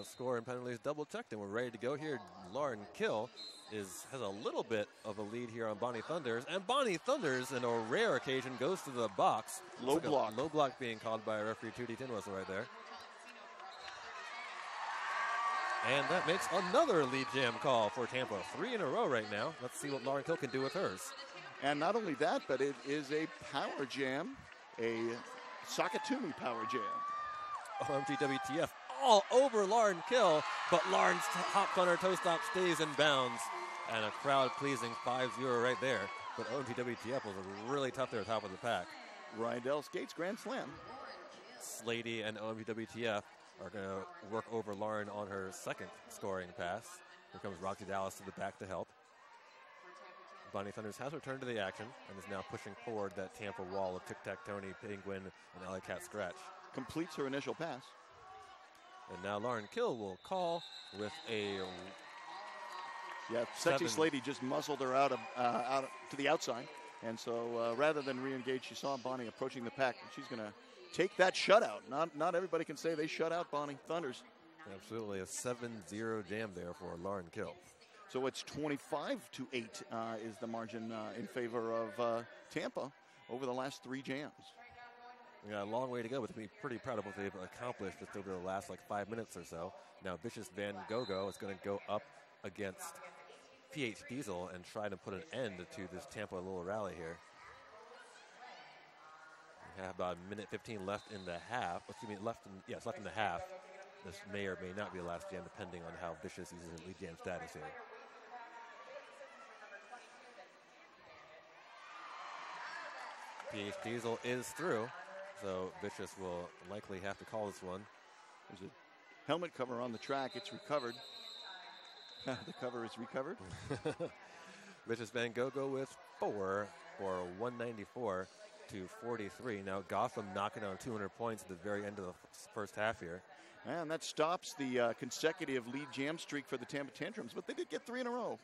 Score and penalties double checked, and we're ready to go here. Lauren Kill has a little bit of a lead here on Bonnie Thunders, and Bonnie Thunders, in a rare occasion, goes to the box. Low block. Low block being called by referee 2D Tinwhistle right there. And that makes another lead jam call for Tampa. 3 in a row right now. Let's see what Lauren Kill can do with hers. And not only that, but it is a power jam, a Sakatumi power jam. OMG WTF all over Lauren Kill, but Lauren's hop gunner toe stop stays in bounds. And a crowd pleasing 5-0 right there. But OMG WTF was really tough there at the top of the pack. Rydell skates grand slam. Slady and OMG WTF are going to work over Lauren on her second scoring pass. Here comes Roxy Dallas to the back to help. Bonnie Thunders has returned to the action and is now pushing forward that Tampa wall of tic-tac-toe, penguin, and alley cat scratch. Completes her initial pass. And now Lauren Kill will call with a... Yeah, Sexy Slady just muzzled her out to the outside. And so rather than re-engage, she saw Bonnie approaching the pack. And she's going to take that shutout. Not everybody can say they shut out Bonnie Thunders. Absolutely, a 7-0 jam there for Lauren Kill. So it's 25-8 is the margin in favor of Tampa over the last 3 jams. We got a long way to go, but to be pretty proud of what they've accomplished just over the last 5 minutes or so. Now Vicious Van Gogo is going to go up against PH Diesel and try to put an end to this Tampa little rally here. We have about a minute 15 left in the half. Left in the half. This may or may not be the last jam, depending on how Vicious is in lead jam status here. PH Diesel is through, so Vicious will likely have to call this one. There's a helmet cover on the track. It's recovered. The cover is recovered. Vicious Van Gogo with 4 for 194 to 43. Now Gotham knocking on 200 points at the very end of the first half here. And that stops the consecutive lead jam streak for the Tampa Tantrums, but they did get 3 in a row.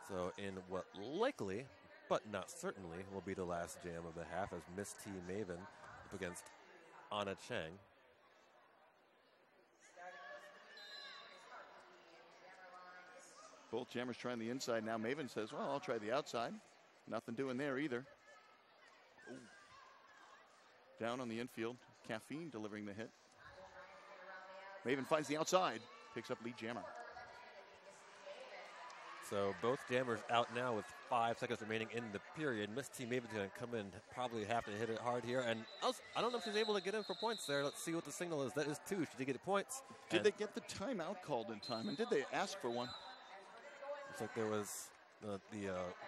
So in what likely, but not certainly, will be the last jam of the half as Miss T Maven up against Anna Chang. Both jammers trying the inside. Now Maven says, well, I'll try the outside. Nothing doing there either. Ooh. Down on the infield. Caffeine delivering the hit. Maven finds the outside. Picks up lead jammer. So both jammers out now with 5 seconds remaining in the period. Miss T Maven's going to come in, probably have to hit it hard here. And I don't know if she's able to get in for points there. Let's see what the signal is. That is 2. She did get points. Did they get the timeout called in time? And did they ask for one? Looks like there was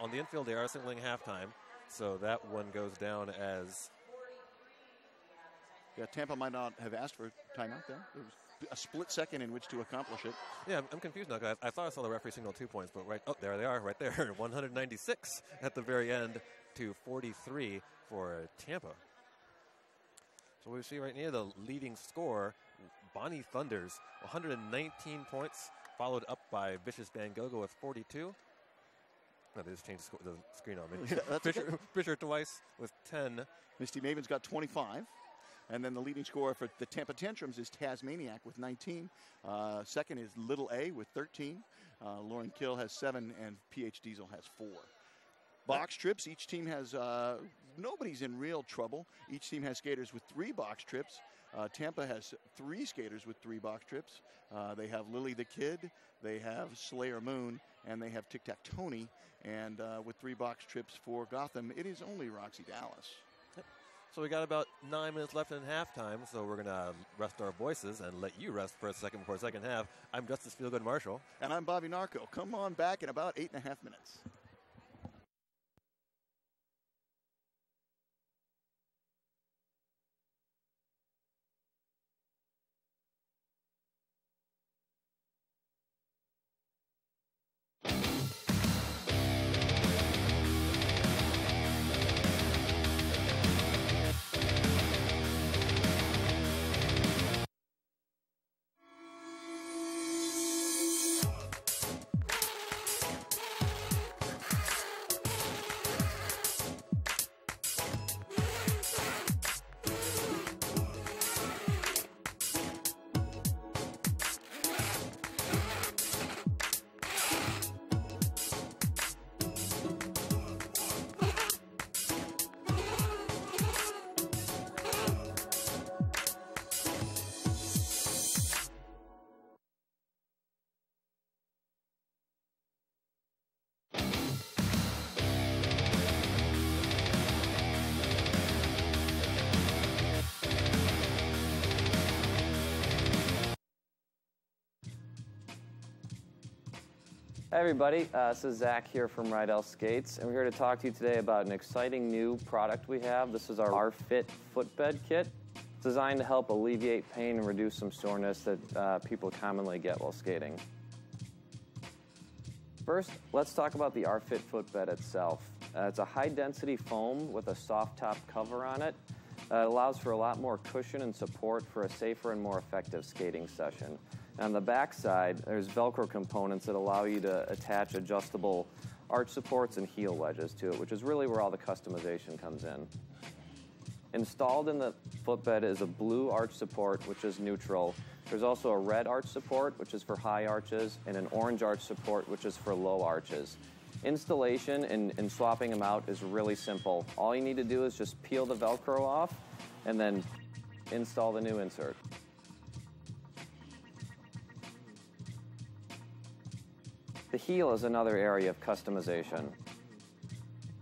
on the infield they are signaling halftime, so that one goes down as. Yeah, Tampa might not have asked for a timeout there. There was a split second in which to accomplish it. Yeah, I'm confused now because I thought I saw the referee signal 2 points, but there they are, right there, 196 at the very end to 43 for Tampa. So we see right here the leading score, Bonnie Thunders, 119 points. Followed up by Vicious Van Gogo with 42. No, they just changed the screen on me. Yeah, Fisher twice with 10. Misty Maven's got 25. And then the leading scorer for the Tampa Tantrums is Tasmaniac with 19. Second is Little A with 13. Lauren Kill has 7, and PH Diesel has 4. Box trips, each team has, nobody's in real trouble. Each team has skaters with 3 box trips. Tampa has 3 skaters with 3 box trips. They have Lily the Kid, they have Slayer Moon, and they have Tic Tac Tony. And with 3 box trips for Gotham, it is only Roxy Dallas. Yep. So we got about 9 minutes left in halftime, so we're going to rest our voices and let you rest for a second before second half. I'm Justice Feelgood Marshall. And I'm Bobby Narco. Come on back in about 8.5 minutes. Hey everybody, this is Zach here from Rydell Skates, and we're here to talk to you today about an exciting new product we have. This is our R-Fit footbed kit. It's designed to help alleviate pain and reduce some soreness that people commonly get while skating. First, let's talk about the R-Fit footbed itself. It's a high-density foam with a soft top cover on it. It allows for a lot more cushion and support for a safer and more effective skating session. On the back side, there's Velcro components that allow you to attach adjustable arch supports and heel wedges to it, which is really where all the customization comes in. Installed in the footbed is a blue arch support, which is neutral. There's also a red arch support, which is for high arches, and an orange arch support, which is for low arches. Installation and swapping them out is really simple. All you need to do is just peel the Velcro off and then install the new insert. The heel is another area of customization.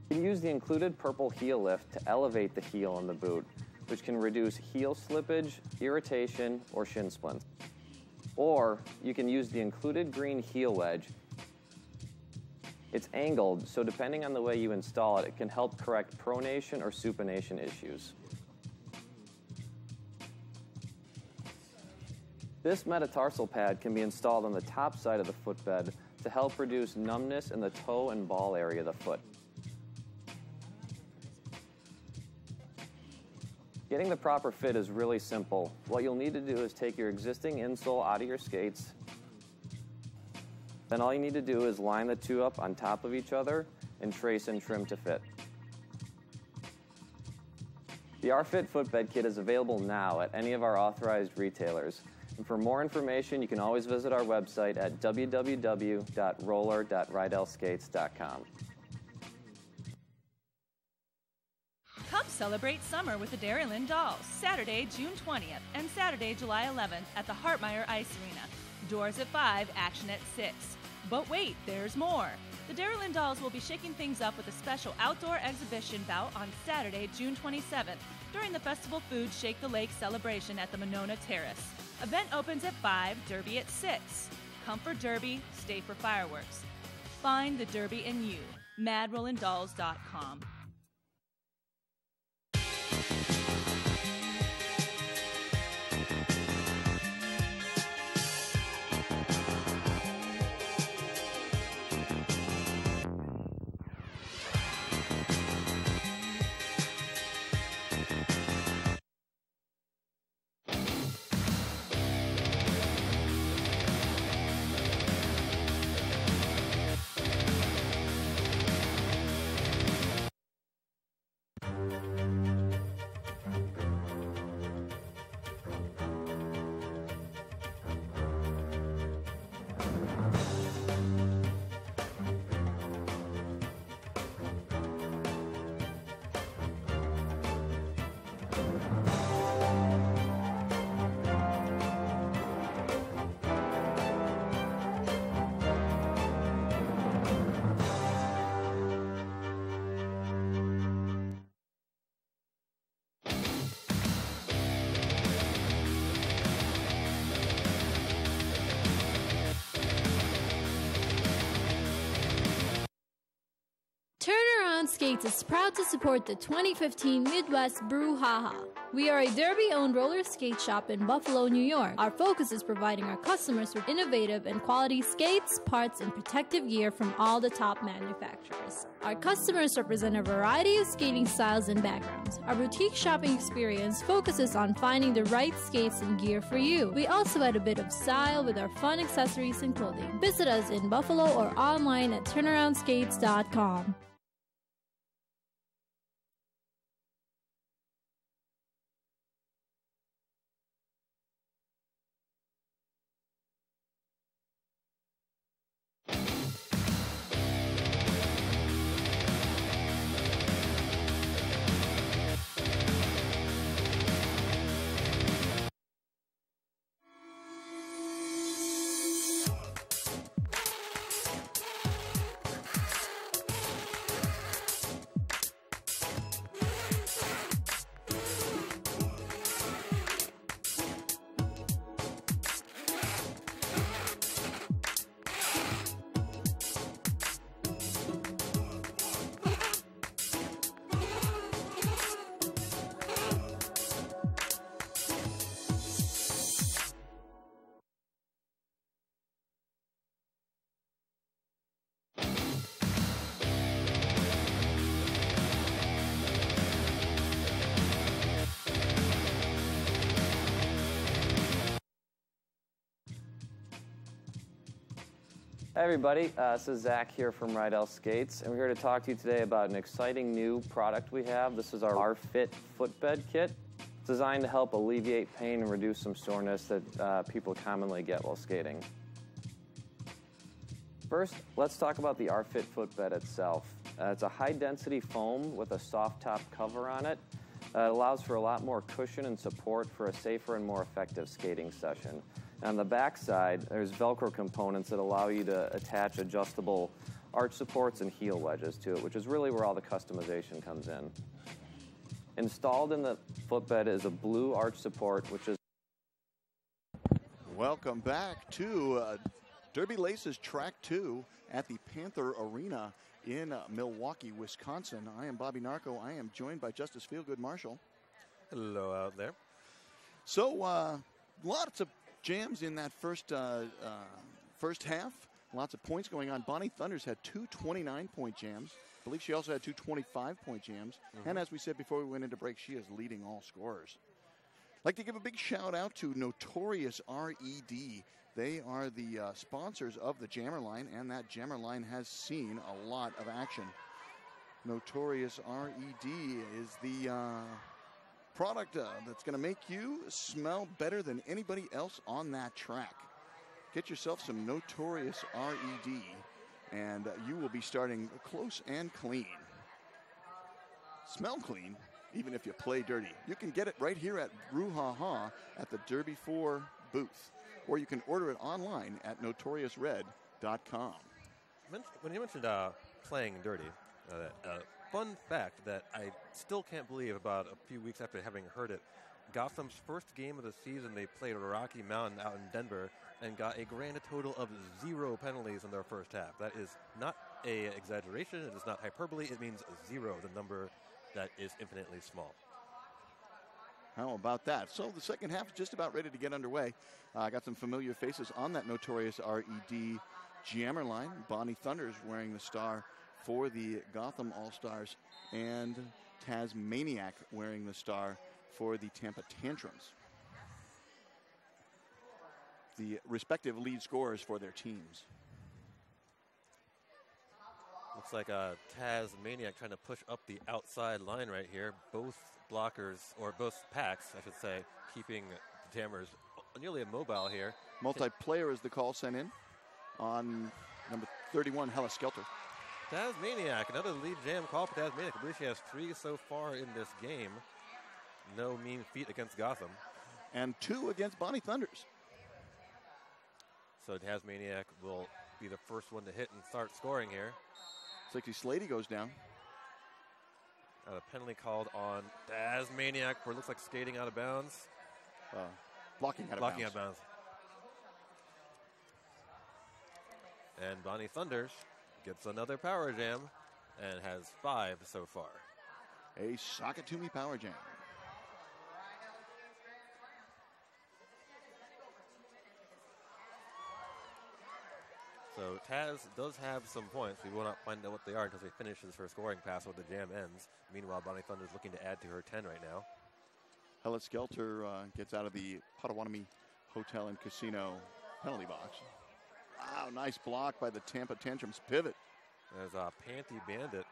You can use the included purple heel lift to elevate the heel in the boot, which can reduce heel slippage, irritation, or shin splints. Or you can use the included green heel wedge. It's angled, so depending on the way you install it, it can help correct pronation or supination issues. This metatarsal pad can be installed on the top side of the footbed to help reduce numbness in the toe and ball area of the foot. Getting the proper fit is really simple. What you'll need to do is take your existing insole out of your skates. Then all you need to do is line the two up on top of each other and trace and trim to fit. The R-Fit footbed kit is available now at any of our authorized retailers. And for more information, you can always visit our website at www.roller.rydellskates.com. Come celebrate summer with the Dairyland Dolls, Saturday, June 20th and Saturday, July 11th at the Hartmeyer Ice Arena. Doors at 5, action at 6. But wait, there's more. The Dairyland Dolls will be shaking things up with a special outdoor exhibition bout on Saturday, June 27th during the Festival Food Shake the Lake celebration at the Monona Terrace. Event opens at 5, derby at 6. Come for derby, stay for fireworks. Find the derby in you. MadRollandDolls.com. Skates is proud to support the 2015 Midwest Brouhaha. We are a Derby-owned roller skate shop in Buffalo, New York. Our focus is providing our customers with innovative and quality skates, parts, and protective gear from all the top manufacturers. Our customers represent a variety of skating styles and backgrounds. Our boutique shopping experience focuses on finding the right skates and gear for you. We also add a bit of style with our fun accessories and clothing. Visit us in Buffalo or online at turnaroundskates.com. Hey everybody, this is Zach here from Rydell Skates, and we're here to talk to you today about an exciting new product we have. This is our Fit footbed kit. It's designed to help alleviate pain and reduce some soreness that people commonly get while skating. First, let's talk about the Fit footbed itself. It's a high-density foam with a soft top cover on it. It allows for a lot more cushion and support for a safer and more effective skating session. On the back side, there's Velcro components that allow you to attach adjustable arch supports and heel wedges to it, which is really where all the customization comes in. Installed in the footbed is a blue arch support, which is... Welcome back to Derby Laces Track 2 at the Panther Arena in Milwaukee, Wisconsin. I am Bobby Narco. I am joined by Justice Feelgood Marshall. Hello out there. So, lots of jams in that first half. Lots of points going on. Bonnie Thunders had 2 29-point jams. I believe she also had 2 25-point jams. And as we said before we went into break, she is leading all scorers. I'd like to give a big shout out to Notorious RED. They are the sponsors of the Jammer Line, and that Jammer Line has seen a lot of action. Notorious RED is the product that's going to make you smell better than anybody else on that track. Get yourself some Notorious RED, and you will be starting close and clean. Smell clean, even if you play dirty. You can get it right here at Brouhaha at the Derby 4 booth, or you can order it online at notoriousred.com. When you mentioned playing dirty, fun fact that I still can't believe about a few weeks after having heard it, Gotham's first game of the season, they played Rocky Mountain out in Denver and got a grand total of 0 penalties in their first half. That is not an exaggeration. It is not hyperbole. It means 0, the number that is infinitely small. How about that? So the second half is just about ready to get underway. I got some familiar faces on that Notorious RED Jammer Line. Bonnie Thunders wearing the star for the Gotham All-Stars, and Tasmaniac wearing the star for the Tampa Tantrums. The respective lead scorers for their teams. Looks like Tasmaniac trying to push up the outside line right here. Both blockers, or both packs, I should say, keeping the Tammers nearly immobile here. Multiplayer is the call sent in on number 31, Hella Skelter. Tasmaniac, another lead jam call for Tasmaniac. I believe she has 3 so far in this game. No mean feat against Gotham. And 2 against Bonnie Thunders. So Tasmaniac will be the first one to hit and start scoring here. 60 Slady goes down. A penalty called on Tasmaniac for, looks like, skating out of bounds. Blocking out of bounds. And Bonnie Thunders gets another power jam and has 5 so far. A Sock It To Me power jam. So Taz does have some points. We will not find out what they are until she finishes her scoring pass when the jam ends. Meanwhile, Bonnie Thunder is looking to add to her 10 right now. Hella Skelter gets out of the Potawatomi Hotel and Casino penalty box. Wow, nice block by the Tampa Tantrums pivot. As Panty Bandit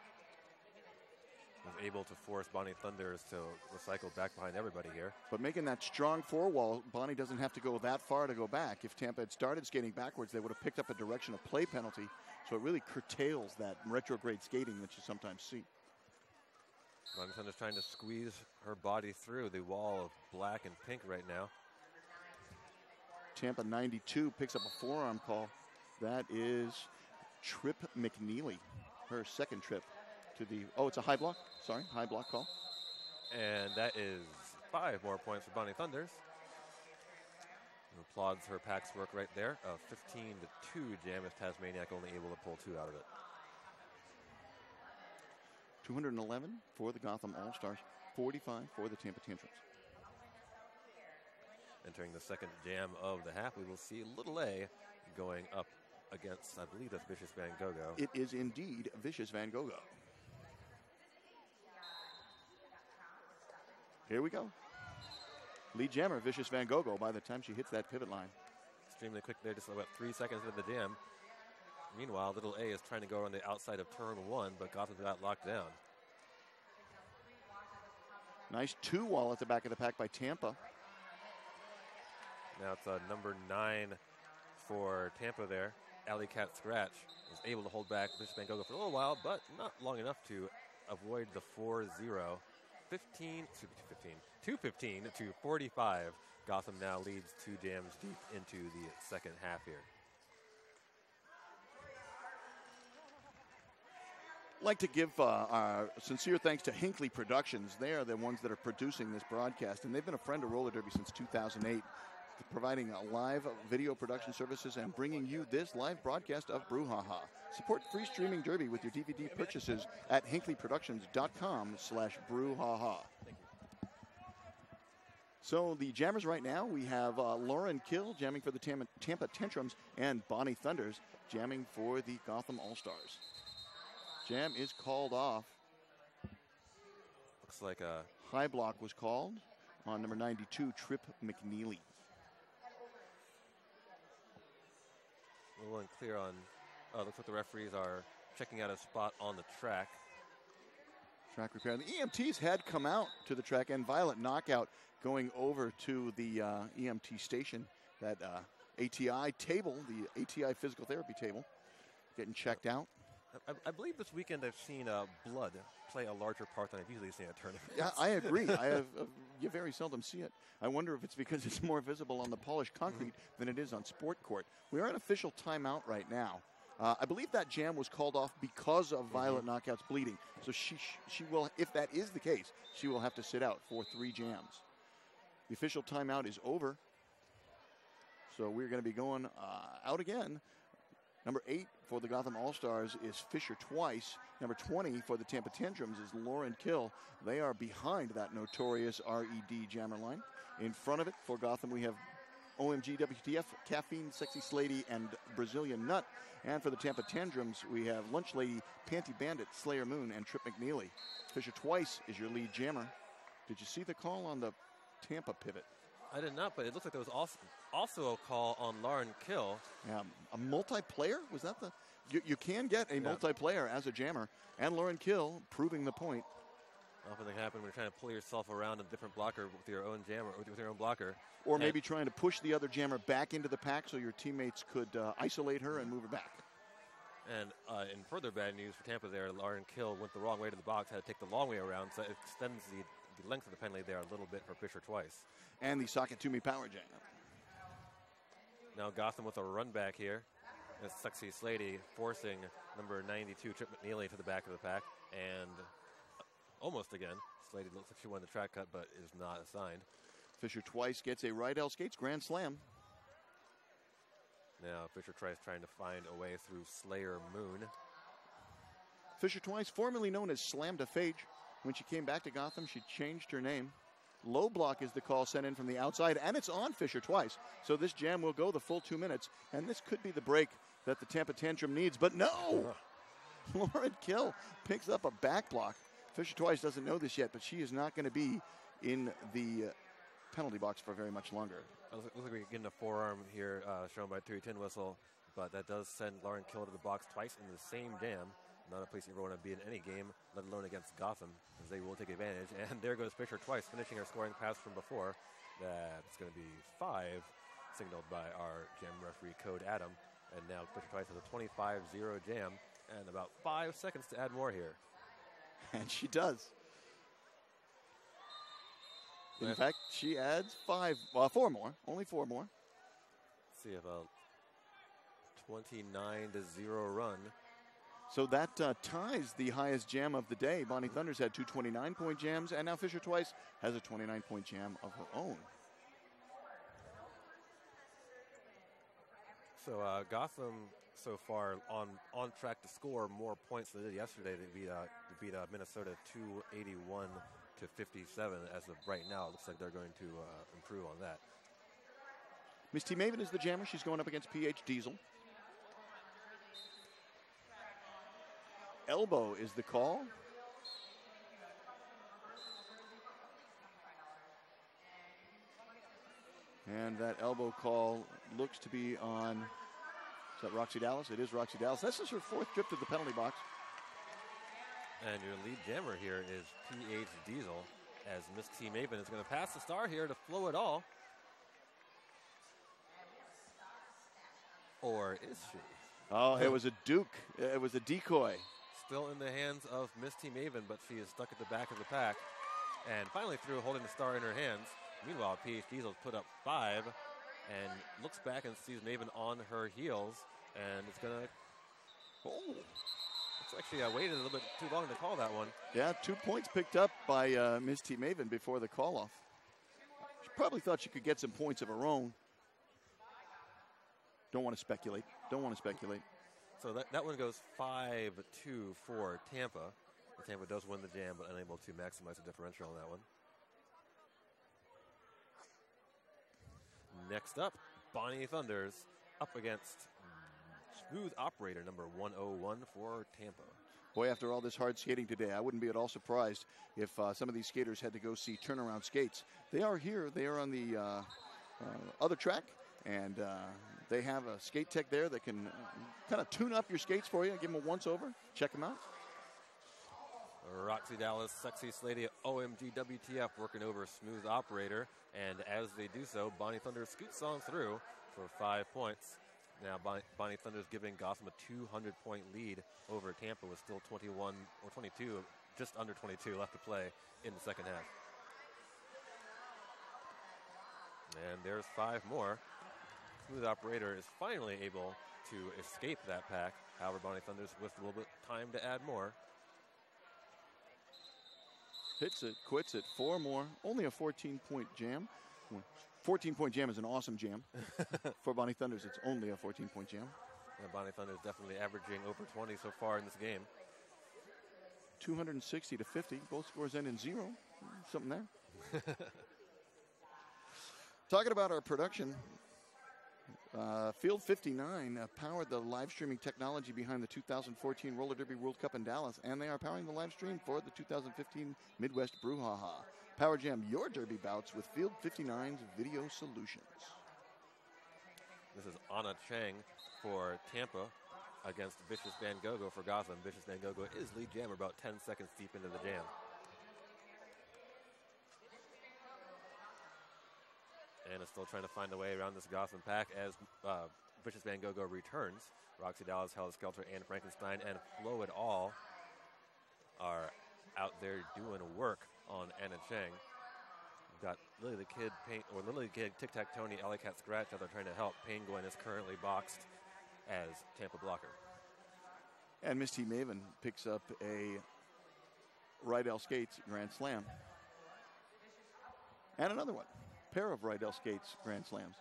was able to force Bonnie Thunders to recycle back behind everybody here. But making that strong four-wall, Bonnie doesn't have to go that far to go back. If Tampa had started skating backwards, they would have picked up a direction of play penalty. So it really curtails that retrograde skating that you sometimes see. Bonnie Thunders trying to squeeze her body through the wall of black and pink right now. Tampa 92 picks up a forearm call. That is Trip McNeely, her second trip to the, it's a high block. Sorry, high block call. And that is 5 more points for Bonnie Thunders. And applauds her pack's work right there. A 15-2 jam as Tasmaniac only able to pull 2 out of it. 211 for the Gotham All-Stars, 45 for the Tampa Tantrums. Entering the second jam of the half, we will see Little A going up against, I believe that's Vicious Van Gogh. It is indeed Vicious Van Gogh. Here we go. Lead jammer, Vicious Van Gogh, by the time she hits that pivot line. Extremely quick there, just about 3 seconds into the jam. Meanwhile, little A is trying to go on the outside of turn 1, but Gotham's got locked down. Nice 2-wall at the back of the pack by Tampa. Now it's number 9 for Tampa there. Alley Cat Scratch is able to hold back Bishop Van Gogh for a little while, but not long enough to avoid the 4-0. 215 to 45. Gotham now leads 2 jams deep into the second half here. I'd like to give our sincere thanks to Hinckley Productions. They are the ones that are producing this broadcast, and they've been a friend of Roller Derby since 2008, providing live video production services and bringing you this live broadcast of Brouhaha. Support free streaming Derby with your DVD purchases at hinkleyproductions.com/brouhaha. So the jammers right now, we have Lauren Kill jamming for the Tampa Tantrums and Bonnie Thunders jamming for the Gotham All-Stars. Jam is called off. Looks like a high block was called on number 92, Trip McNeely. A little unclear on, looks like the referees are checking out a spot on the track. Track repair. The EMTs had come out to the track, and Violet Knockout going over to the EMT station, that ATI table, the ATI physical therapy table, getting checked out. I believe this weekend I've seen blood play a larger part than I've usually seen at tournaments. Yeah, I agree. You very seldom see it. I wonder if it's because it's more visible on the polished concrete than it is on sport court. We are in official timeout right now. I believe that jam was called off because of Violet Knockout's bleeding. So she will, if that is the case, she will have to sit out for 3 jams. The official timeout is over. So we're going to be going out again. Number 8 for the Gotham All-Stars is Fisher Twice. Number 20 for the Tampa Tantrums is Lauren Kill. They are behind that notorious RED jammer line. In front of it for Gotham, we have OMG WTF, Caffeine, Sexy Slady, and Brazilian Nut. And for the Tampa Tantrums, we have Lunch Lady, Panty Bandit, Slayer Moon, and Trip McNeely. Fisher Twice is your lead jammer. Did you see the call on the Tampa pivot? I did not, but it looks like there was also a call on Lauren Kill. Yeah, a multiplayer? Was that the... You can get a multiplayer as a jammer, and Lauren Kill proving the point. Often they happen when you're trying to pull yourself around a different blocker with your own jammer, or with your own blocker. Or maybe trying to push the other jammer back into the pack so your teammates could isolate her and move her back. And in further bad news for Tampa there, Lauren Kill went the wrong way to the box, had to take the long way around, so it extends the length of the penalty there a little bit for Fisher Twice. And the Socket to Me power jam. Now Gotham with a run back here. It's Sexy Slady forcing number 92, Trip McNeely, to the back of the pack. And almost again, Slady looks like she won the track cut, but is not assigned. Fisher Twice gets a right L skates grand slam. Now Fisher Twice trying to find a way through Slayer Moon. Fisher Twice, formerly known as Slam to Phage. When she came back to Gotham, she changed her name. Low block is the call sent in from the outside, and it's on Fisher Twice. So this jam will go the full 2 minutes, and this could be the break that the Tampa Tantrum needs, but no! Lauren Kill picks up a back block. Fisher Twice doesn't know this yet, but she is not going to be in the penalty box for very much longer. Looks like we're getting a forearm here shown by 3 tin whistle, but that does send Lauren Kill to the box twice in the same jam. Not a place you ever want to be in any game, let alone against Gotham, as they will take advantage. And there goes Fisher Twice, finishing her scoring pass from before. That's going to be 5, signaled by our jam referee, Code Adam. And now Fisher Twice has a 25-0 jam, and about 5 seconds to add more here. And she does. In fact, she adds 4 more, only 4 more. Let's see if a 29-0 run. So that ties the highest jam of the day. Bonnie Thunders had 2 29-point jams, and now Fisher Twice has a 29-point jam of her own. So Gotham so far on track to score more points than they did yesterday. They beat Minnesota 281 to 57 as of right now. It looks like they're going to improve on that. Miss T. Maven is the jammer. She's going up against PH Diesel. Elbow is the call. And that elbow call looks to be on Is that Roxy Dallas? It is Roxy Dallas. This is her 4th trip to the penalty box. And your lead jammer here is PH Diesel, as Miss T. Maven is going to pass the star here to Flow It All. Or is she? Oh, it was a Duke. It was a decoy. Still in the hands of Miss T. Maven, but she is stuck at the back of the pack. And finally through, holding the star in her hands. Meanwhile, PH Diesel's put up 5 and looks back and sees Maven on her heels. And it's going to... Oh! It's actually, I waited a little bit too long to call that one. Yeah, 2 points picked up by Miss T. Maven before the call-off. She probably thought she could get some points of her own. Don't want to speculate. So that one goes 5-2 for Tampa. Tampa does win the jam, but unable to maximize the differential on that one. Next up, Bonnie Thunders up against Smooth Operator number 101 for Tampa. Boy, after all this hard skating today, I wouldn't be at all surprised if some of these skaters had to go see turnaround skates. They are here. They are on the other track, and they have a skate tech there that can kind of tune up your skates for you. Give them a once-over. Check them out. Roxy Dallas, Sexy Slady, OMG WTF working over Smooth Operator. And as they do so, Bonnie Thunder scoots on through for 5 points. Now Bonnie Thunder is giving Gotham a 200-point lead over Tampa with still 21 or 22, just under 22 left to play in the second half. And there's 5 more. Smooth Operator is finally able to escape that pack. However, Bonnie Thunder's with a little bit time to add more. Hits it, quits it, 4 more. Only a 14-point jam. 14-point jam is an awesome jam. For Bonnie Thunders, it's only a 14-point jam. And Bonnie Thunder is definitely averaging over 20 so far in this game. 260 to 50. Both scores end in 0. Something there. Talking about our production, Field 59 powered the live streaming technology behind the 2014 Roller Derby World Cup in Dallas, and they are powering the live stream for the 2015 Midwest Brouhaha. Power Jam your derby bouts with Field 59's video solutions. This is Anna Chang for Tampa against Vicious Van Gogo for Gotham. Vicious Van Gogo is lead jammer about 10 seconds deep into the jam. And is still trying to find a way around this Gotham pack as Vicious Van Gogo returns. Roxy Dallas, Hella Skelter, and Frankenstein and Flow It All are out there doing work on Anna Chang. We've got Lily the Kid, Lily the Kid, Tic Tac Tony, Alley Cat Scratch out there trying to help. Penguin is currently boxed as Tampa blocker. And Miss T. Maven picks up a Rydell Skates Grand Slam. And another one. Pair of Rydell Skates Grand Slams.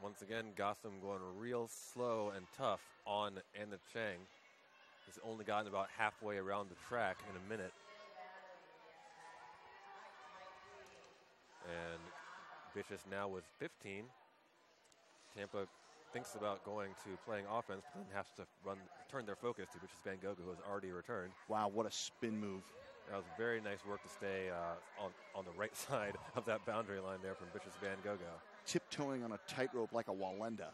Once again, Gotham going real slow and tough on Anna Chang. He's only gotten about halfway around the track in a minute. And Vicious now with 15. Tampa thinks about going to playing offense, but then has to turn their focus to Vicious Van Gogo, who has already returned. Wow, what a spin move. That was very nice work to stay on the right side of that boundary line there from Vicious Van Gogo. Tiptoeing on a tightrope like a Walenda.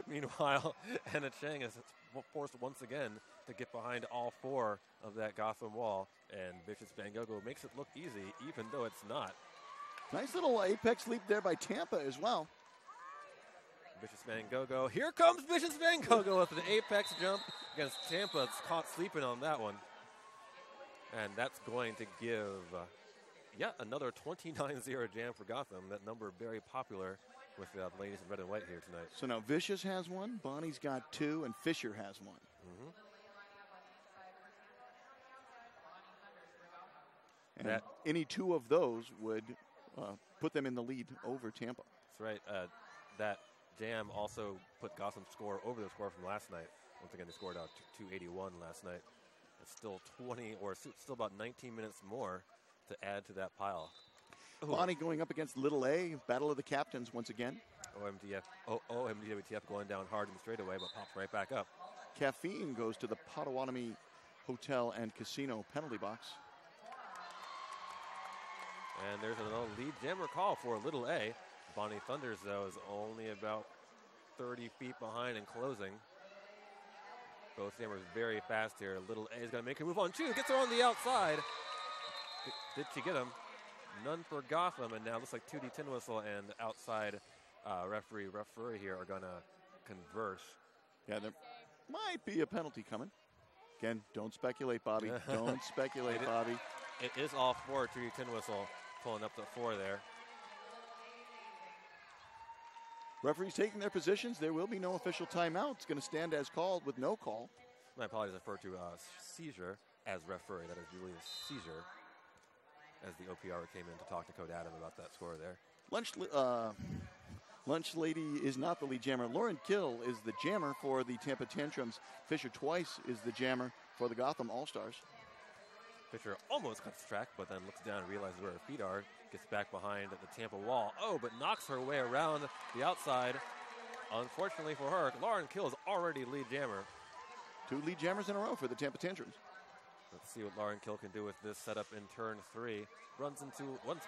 Meanwhile, Anna Chang is forced once again to get behind all 4 of that Gotham wall, and Vicious Van Gogo makes it look easy, even though it's not. Nice little apex leap there by Tampa as well. Vicious Van Gogo. Here comes Vicious Van Gogo with an apex jump against Tampa. It's caught sleeping on that one. And that's going to give yet another 29-0 jam for Gotham. That number very popular with the ladies in red and white here tonight. So now Vicious has 1, Bonnie's got 2, and Fisher has 1. And that, any 2 of those would put them in the lead over Tampa. That's right. That jam also put Gotham's score over the score from last night. Once again, they scored out 281 last night. It's still still about 19 minutes more to add to that pile. Ooh. Bonnie going up against Little A, Battle of the Captains once again. OMGWTF going down hard in the straightaway, but pops right back up. Caffeine goes to the Potawatomi Hotel and Casino penalty box. And there's another lead jammer call for Little A. Bonnie Thunders, though, is only about 30 feet behind and closing. Both jammers very fast here. Little A is going to make her move on 2. Gets her on the outside. Did she get him? None for Gotham, and now looks like 2D tin whistle and outside referee here are going to converse. Yeah, there might be a penalty coming. Again, don't speculate, Bobby. Don't speculate, Bobby. It is all 4, 2D tin whistle, pulling up to 4 there. Referees taking their positions. There will be no official timeout. It's going to stand as called with no call. My apologies, I refer to seizure as referee. That is really a seizure, as the OPR came in to talk to Coach Adam about that score there. Lunch Lady is not the lead jammer. Lauren Kill is the jammer for the Tampa Tantrums. Fisher Twice is the jammer for the Gotham All-Stars. Fisher almost cuts the track, but then looks down and realizes where her feet are. Gets back behind the Tampa wall. Oh, but knocks her way around the outside. Unfortunately for her, Lauren Kill is already lead jammer. 2 lead jammers in a row for the Tampa Tantrums. Let's see what Lauren Kill can do with this setup in turn 3. Runs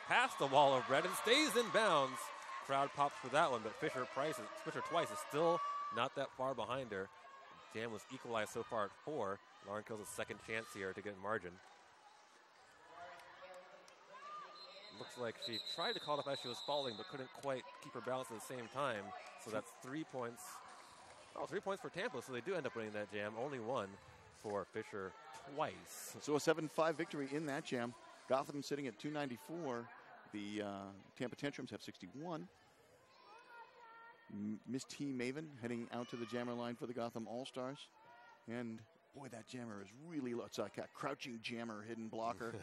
past the wall of red and stays in bounds. Crowd pops for that one, but Fisher Twice is still not that far behind her. Jam was equalized so far at 4. Lauren Kill's a second chance here to get margin. Looks like she tried to call it up as she was falling, but couldn't quite keep her balance at the same time. So that's 3 points. Oh, 3 points for Tampa, so they do end up winning that jam. Only 1 for Fisher Twice. So a 7-5 victory in that jam. Gotham sitting at 294. The Tampa Tantrums have 61. Miss T. Maven heading out to the jammer line for the Gotham All-Stars. And, boy, that jammer is really low. It's like a crouching jammer, hidden blocker.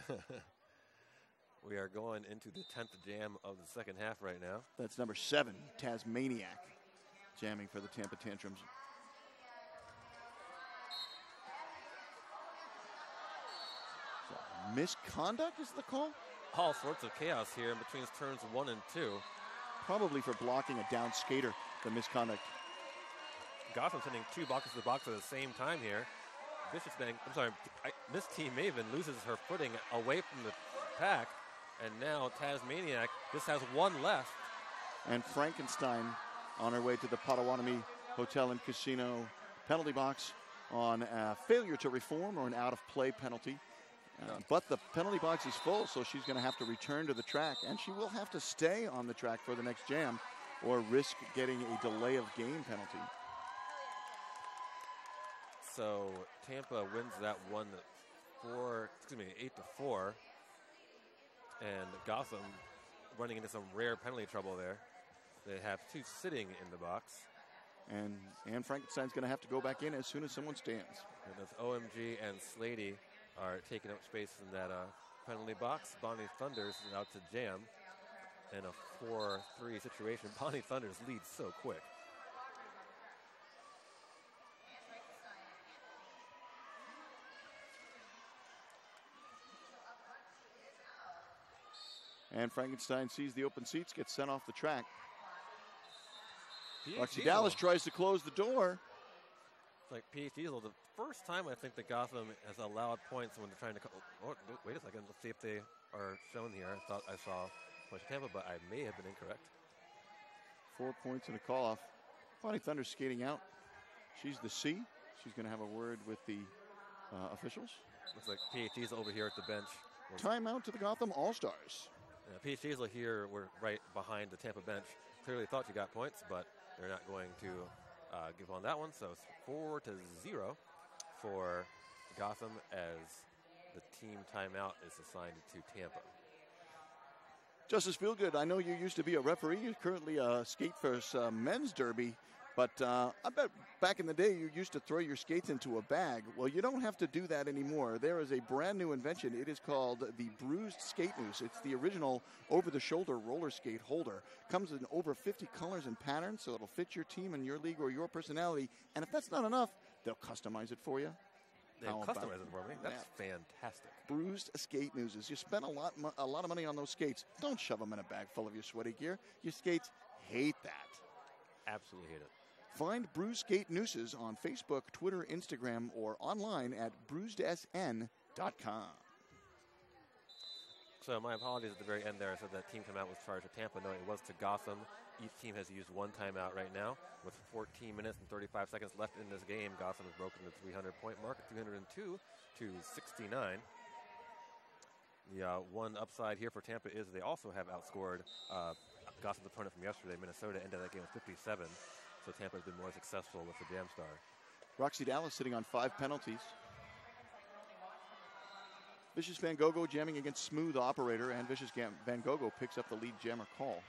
We are going into the 10th jam of the second half right now. That's number 7, Tasmaniac, jamming for the Tampa Tantrums. So, misconduct is the call? All sorts of chaos here in between turns 1 and 2. Probably for blocking a down skater, the misconduct. Gotham's hitting 2 boxes to the box at the same time here. Miss T. Maven loses her footing away from the pack, and now Tasmaniac just has 1 left. And Frankenstein on her way to the Potawatomi Hotel and Casino penalty box on a failure to reform or an out-of-play penalty. But the penalty box is full, so she's going to have to return to the track, and she will have to stay on the track for the next jam or risk getting a delay of game penalty. So Tampa wins that 8-4, and Gotham running into some rare penalty trouble there. They have 2 sitting in the box. And Frankenstein's going to have to go back in as soon as someone stands. And that's OMG and Slady are taking up space in that penalty box. Bonnie Thunders is out to jam in a 4-3 situation. Bonnie Thunders leads so quick. And Frankenstein sees the open seats, gets sent off the track. Roxy PhD Dallas tries to close the door. It's like PhD is the first time I think that Gotham has allowed points when they're trying to. Oh, wait a second. Let's see if they are shown here. I thought I saw points for Tampa, but I may have been incorrect. 4 points and a call off. Bonnie Thunder skating out. She's the C. She's going to have a word with the officials. Looks like PhD's over here at the bench. Timeout to the Gotham All-Stars. Yeah, PhD's here. We're right behind the Tampa bench. Clearly thought you got points, but they're not going to give on that one. So it's 4-0 for Gotham as the team timeout is assigned to Tampa. Justice Feelgood, I know you used to be a referee. You're currently a skate first men's derby. But I bet back in the day you used to throw your skates into a bag. Well, you don't have to do that anymore. There is a brand new invention. It is called the Bruised Skate Noose. It's the original over-the-shoulder roller skate holder. Comes in over 50 colors and patterns, so it'll fit your team and your league or your personality. And if that's not enough, they'll customize it for you. They'll customize it for me. That's fantastic. Bruised Skate Nooses. You spend a lot of money on those skates. Don't shove them in a bag full of your sweaty gear. Your skates hate that. Absolutely hate it. Find Bruised Skate Nooses on Facebook, Twitter, Instagram, or online at bruisedsn.com. So my apologies at the very end there. I said that team timeout was charged to Tampa. No, it was to Gotham. Each team has used one timeout right now. With 14 minutes and 35 seconds left in this game, Gotham has broken the 300-point mark at 302 to 69. The one upside here for Tampa is they also have outscored Gotham's opponent from yesterday. Minnesota ended that game with 57. So Tampa has been more successful with the Jam Star. Roxy Dallas sitting on 5 penalties. Vicious Van Gogh jamming against Smooth Operator, and Vicious Van Gogh picks up the lead jammer call.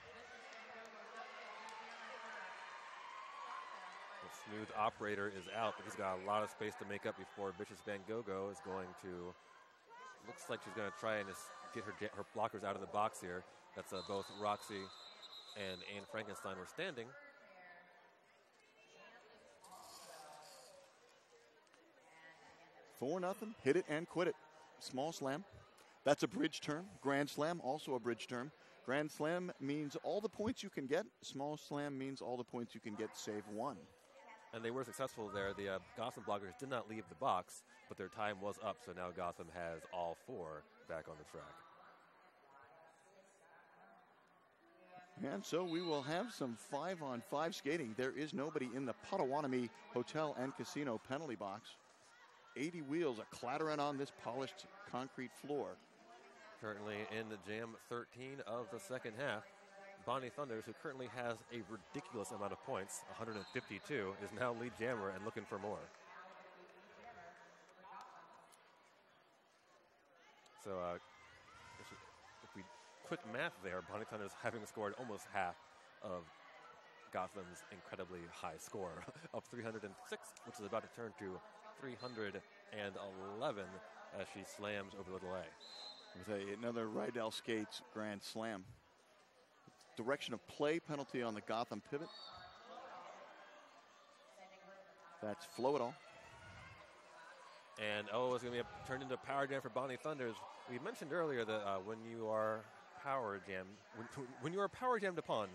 The Smooth Operator is out, but he's got a lot of space to make up before Vicious Van Gogh is going to. Looks like she's going to try and just get her blockers out of the box here. That's both Roxy and Anne Frankenstein were standing. For nothing, hit it and quit it. Small slam. That's a bridge term. Grand slam, also a bridge term. Grand slam means all the points you can get. Small slam means all the points you can get, save one. And they were successful there. The Gotham blockers did not leave the box, but their time was up, so now Gotham has all 4 back on the track. And so we will have some 5-on-5 skating. There is nobody in the Potawatomi Hotel and Casino penalty box. 80 wheels are clattering on this polished concrete floor. Currently in the jam 13 of the second half, Bonnie Thunders, who currently has a ridiculous amount of points, 152, is now lead jammer and looking for more. So if we quick math there, Bonnie Thunders having scored almost half of Gotham's incredibly high score, up 306, which is about to turn to 311 as she slams over Little A. With another Rydell Skates grand slam. Direction of play penalty on the Gotham pivot. That's flow it all. And it's going to be turned into a power jam for Bonnie Thunders. We mentioned earlier that when you are power jammed, when you are power jammed upon,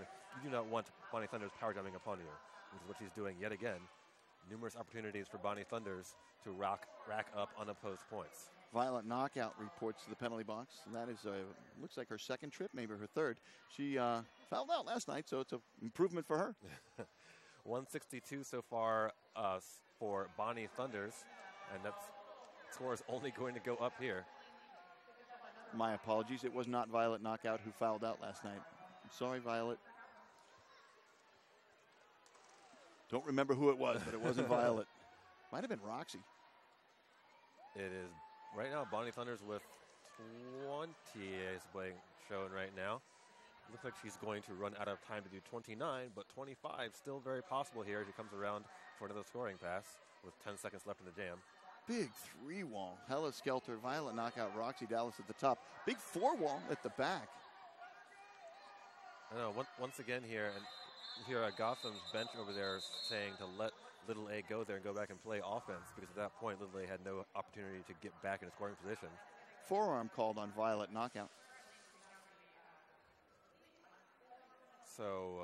you do not want Bonnie Thunders power jamming upon you, which is what she's doing yet again. Numerous opportunities for Bonnie Thunders to rack up unopposed points. Violent knockout reports to the penalty box. And that is, looks like her second trip, maybe her third. She fouled out last night, so it's an improvement for her. 162 so far for Bonnie Thunders, and that score is only going to go up here. My apologies. It was not Violet Knockout who fouled out last night. I'm sorry, Violet. Don't remember who it was, but it wasn't Violet. Might have been Roxy. It is right now Bonnie Thunders with 20 is showing right now. Looks like she's going to run out of time to do 29, but 25 still very possible here as she comes around for another scoring pass with 10 seconds left in the jam. Big 3-wall. Hella Skelter, Violet Knockout, Roxy Dallas at the top. Big 4-wall at the back. I know, once again here, and here Gotham's bench over there is saying to let Little A go there and go back and play offense, because at that point Little A had no opportunity to get back in a scoring position. Forearm called on Violet Knockout. So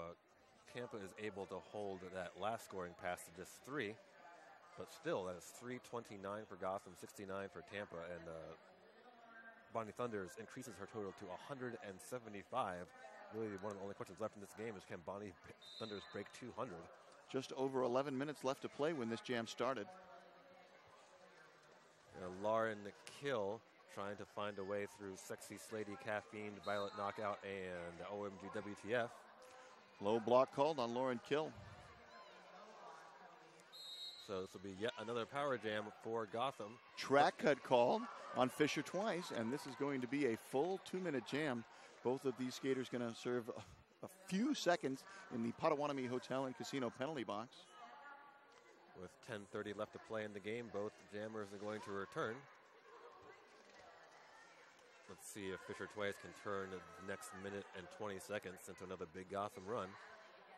Tampa is able to hold that last scoring pass to just 3, but still that is 329 for Gotham, 69 for Tampa, and Bonnie Thunders increases her total to 175. Really one of the only questions left in this game is can Bonnie Thunders break 200? Just over 11 minutes left to play when this jam started. Lauren Kill trying to find a way through Sexy Slady, Caffeine, Violet Knockout, and OMG WTF. Low block called on Lauren Kill. So this will be yet another power jam for Gotham. Track cut called on Fisher twice, and this is going to be a full 2-minute jam. Both of these skaters going to serve a few seconds in the Potawatomi Hotel and Casino penalty box. With 10:30 left to play in the game, both jammers are going to return. Let's see if Fisher Twice can turn the next minute and 20 seconds into another big Gotham run,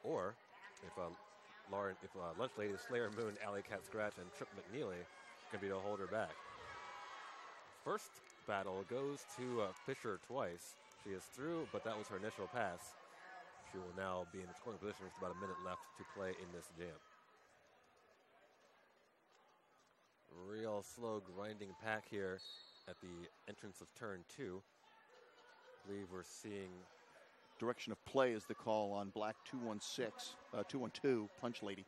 or if Lunch Lady, Slayer Moon, Alley Cat Scratch, and Trip McNeely can be to hold her back. First battle goes to Fisher Twice. She is through, but that was her initial pass. She will now be in the scoring position with about a minute left to play in this jam. Real slow grinding pack here at the entrance of turn 2. believe we're seeing Direction of play is the call on Black 212, Punch Lady.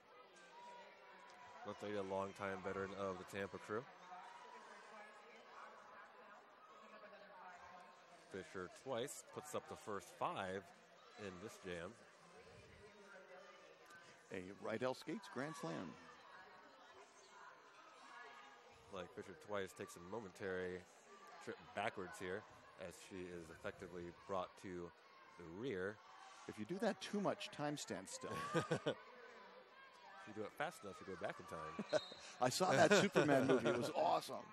looks like a longtime veteran of the Tampa crew. Fisher twice puts up the first 5 in this jam. A Rydell Skates Grand Slam. Like Fisher twice takes a momentary trip backwards here as she is effectively brought to the rear. If you do that too much, time stands still. If you do it fast enough, you go back in time. I saw that Superman movie. It was awesome.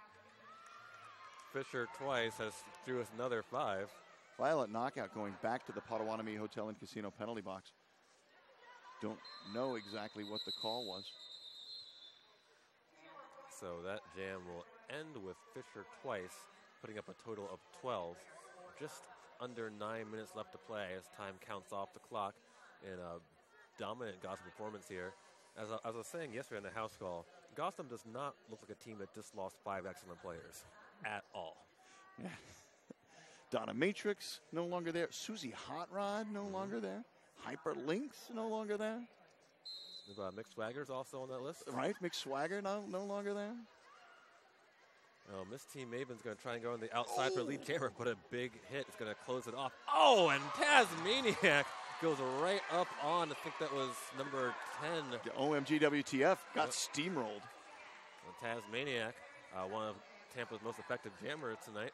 Fisher twice has threw us another 5. Violet Knockout going back to the Potawatomi Hotel and Casino penalty box. Don't know exactly what the call was. So that jam will end with Fisher twice, putting up a total of 12. Just under 9 minutes left to play as time counts off the clock in a dominant Gotham performance here. As I was saying yesterday in the house call, Gotham does not look like a team that just lost 5 excellent players at all. Yeah. Donna Matrix no longer there. Susie Hot Rod no longer there. Hyperlinks no longer there. Mick Swagger's also on that list. Right, Mick Swagger no longer there. Oh, Miss T Maven's going to try and go on the outside for lead camera, but a big hit is going to close it off. Oh, and Tasmaniac goes right up on, I think that was number 10. The OMG WTF got steamrolled. Tasmaniac, one of Tampa's most effective jammers tonight.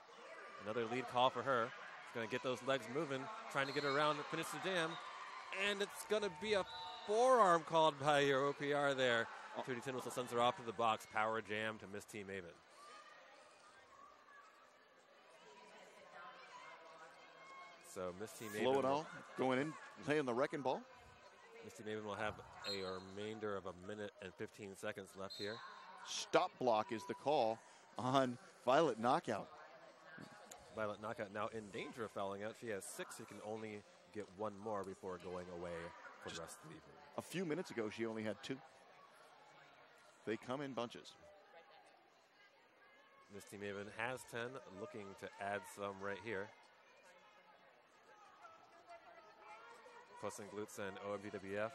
Another lead call for her. She's going to get those legs moving, trying to get around and finish the jam. And it's going to be a forearm called by your OPR there. Trudy Tindall sends her off to the box. Power jam to Miss T Maven. So Miss T Maven. Flow it all, going in, playing the wrecking ball. Miss T Maven will have a remainder of 1 minute and 15 seconds left here. Stop block is the call on Violet Knockout. Violet Knockout now in danger of fouling out. She has 6. She can only get 1 more before going away for the rest of the evening. A few minutes ago, she only had 2. They come in bunches. Miss T Maven has 10, looking to add some right here. Puss and Glutes and OMGWF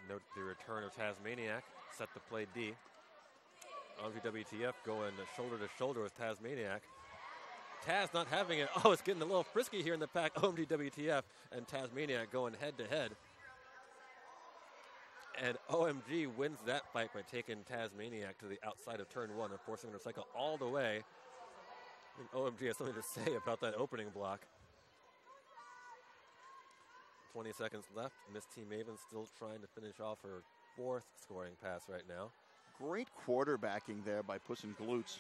note the return of Tasmaniac, set to play D. OMGWTF going shoulder to shoulder with Tasmaniac. Taz not having it. Oh, it's getting a little frisky here in the pack. OMGWTF and Tasmaniac going head to head. And OMG wins that fight by taking Tasmaniac to the outside of turn 1 and forcing her to cycle all the way. I think OMG has something to say about that opening block. 20 seconds left. Miss T Maven still trying to finish off her 4th scoring pass right now. Great quarterbacking there by Puss and Glutes.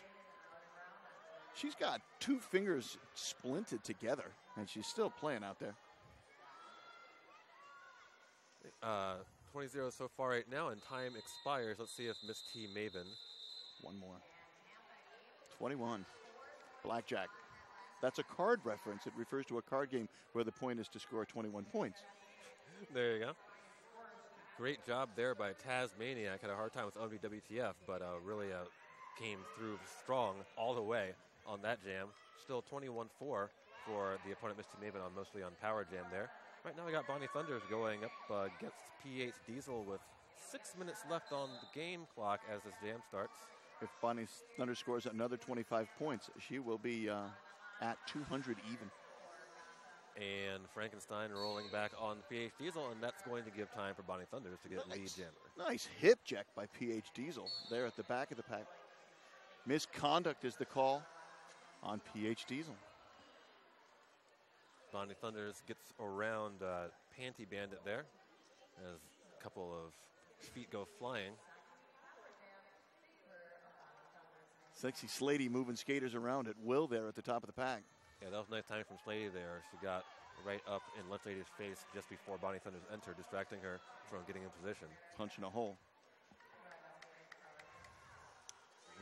She's got 2 fingers splinted together, and she's still playing out there. 20-0 so far right now, and time expires. Let's see if Miss T Maven. 1 more. 21. Blackjack. That's a card reference. It refers to a card game where the point is to score 21 points. There you go. Great job there by Tasmaniac. Had a hard time with OMGWTF, but really came through strong all the way on that jam. Still 21-4 for the opponent, Miss T Maven, mostly on power jam there. Right now we got Bonnie Thunders going up against PH Diesel with 6 minutes left on the game clock as this jam starts. If Bonnie Thunder scores another 25 points, she will be at 200 even. And Frankenstein rolling back on PH Diesel, and that's going to give time for Bonnie Thunders to get lead jammer. Nice hip check by PH Diesel there at the back of the pack. Misconduct is the call on PH Diesel. Bonnie Thunders gets around Panty Bandit there as a couple of feet go flying. Sexy Slady moving skaters around at will there at the top of the pack. Yeah, that was a nice time from Slady there. She got right up in Lunch Lady's face just before Bonnie Thunders entered, distracting her from getting in position. Punching a hole.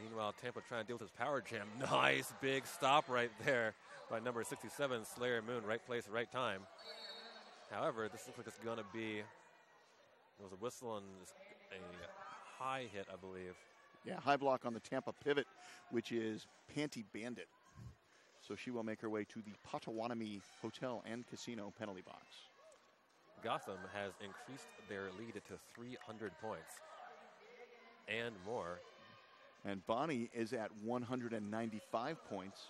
Meanwhile, Tampa trying to deal with his power jam. Nice big stop right there by number 67, Slayer Moon. Right place, right time. However, this looks like it's going to be, there was a whistle and a high hit, I believe. Yeah, high block on the Tampa pivot, which is Panty Bandit. So she will make her way to the Potawatomi Hotel and Casino penalty box. Gotham has increased their lead to 300 points and more. And Bonnie is at 195 points.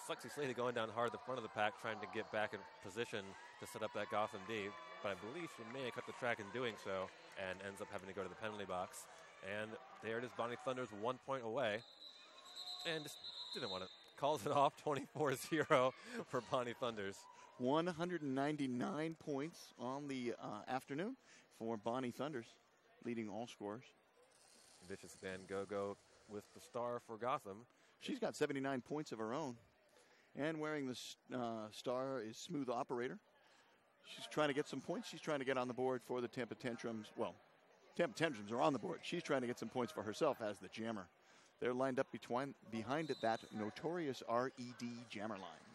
Lexi Slady going down hard at the front of the pack, trying to get back in position to set up that Gotham D. But I believe she may have cut the track in doing so and ends up having to go to the penalty box. And there it is, Bonnie Thunder's 1 point away. And just didn't want it. Calls it off, 24-0 for Bonnie Thunders. 199 points on the afternoon for Bonnie Thunders, leading all scorers. Vicious Van Gogh with the star for Gotham. She's got 79 points of her own. And wearing the star is Smooth Operator. She's trying to get some points. She's trying to get on the board for the Tampa Tantrums. Well, Tampa Tantrums are on the board. She's trying to get some points for herself as the jammer. They're lined up behind that notorious RED jammer line.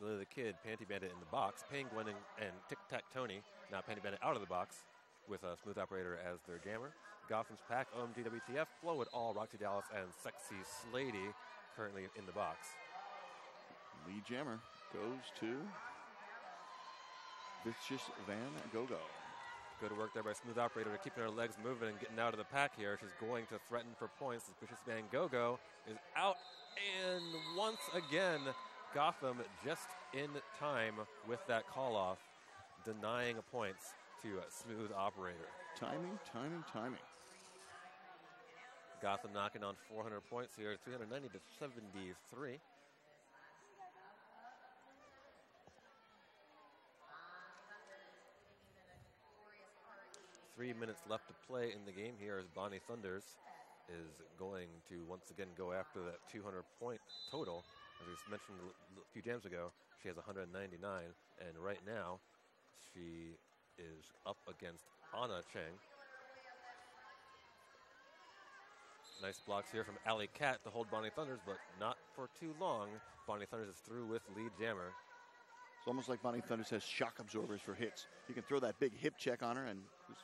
Lily the Kid, Panty Bandit in the box. Penguin and Tic Tac Tony, now Panty Bandit out of the box with a Smooth Operator as their jammer. Gotham's pack, OMG WTF, Blow It All, Roxy Dallas, and Sexy Slady currently in the box. Lead jammer goes to Vicious Van Gogh. Good work there by Smooth Operator to keeping her legs moving and getting out of the pack here. She's going to threaten for points as Vicious Van Gogh is out. And once again, Gotham just in time with that call-off, denying points to Smooth Operator. Timing. Gotham knocking on 400 points here, 390 to 73. Three minutes left to play in the game here as Bonnie Thunders is going to once again go after that 200-point total. As we mentioned a few jams ago, she has 199, and right now she is up against Anna Cheng. Nice blocks here from Alley Cat to hold Bonnie Thunders, but not for too long. Bonnie Thunders is through with lead jammer. It's almost like Bonnie Thunders has shock absorbers for hits. You can throw that big hip check on her and just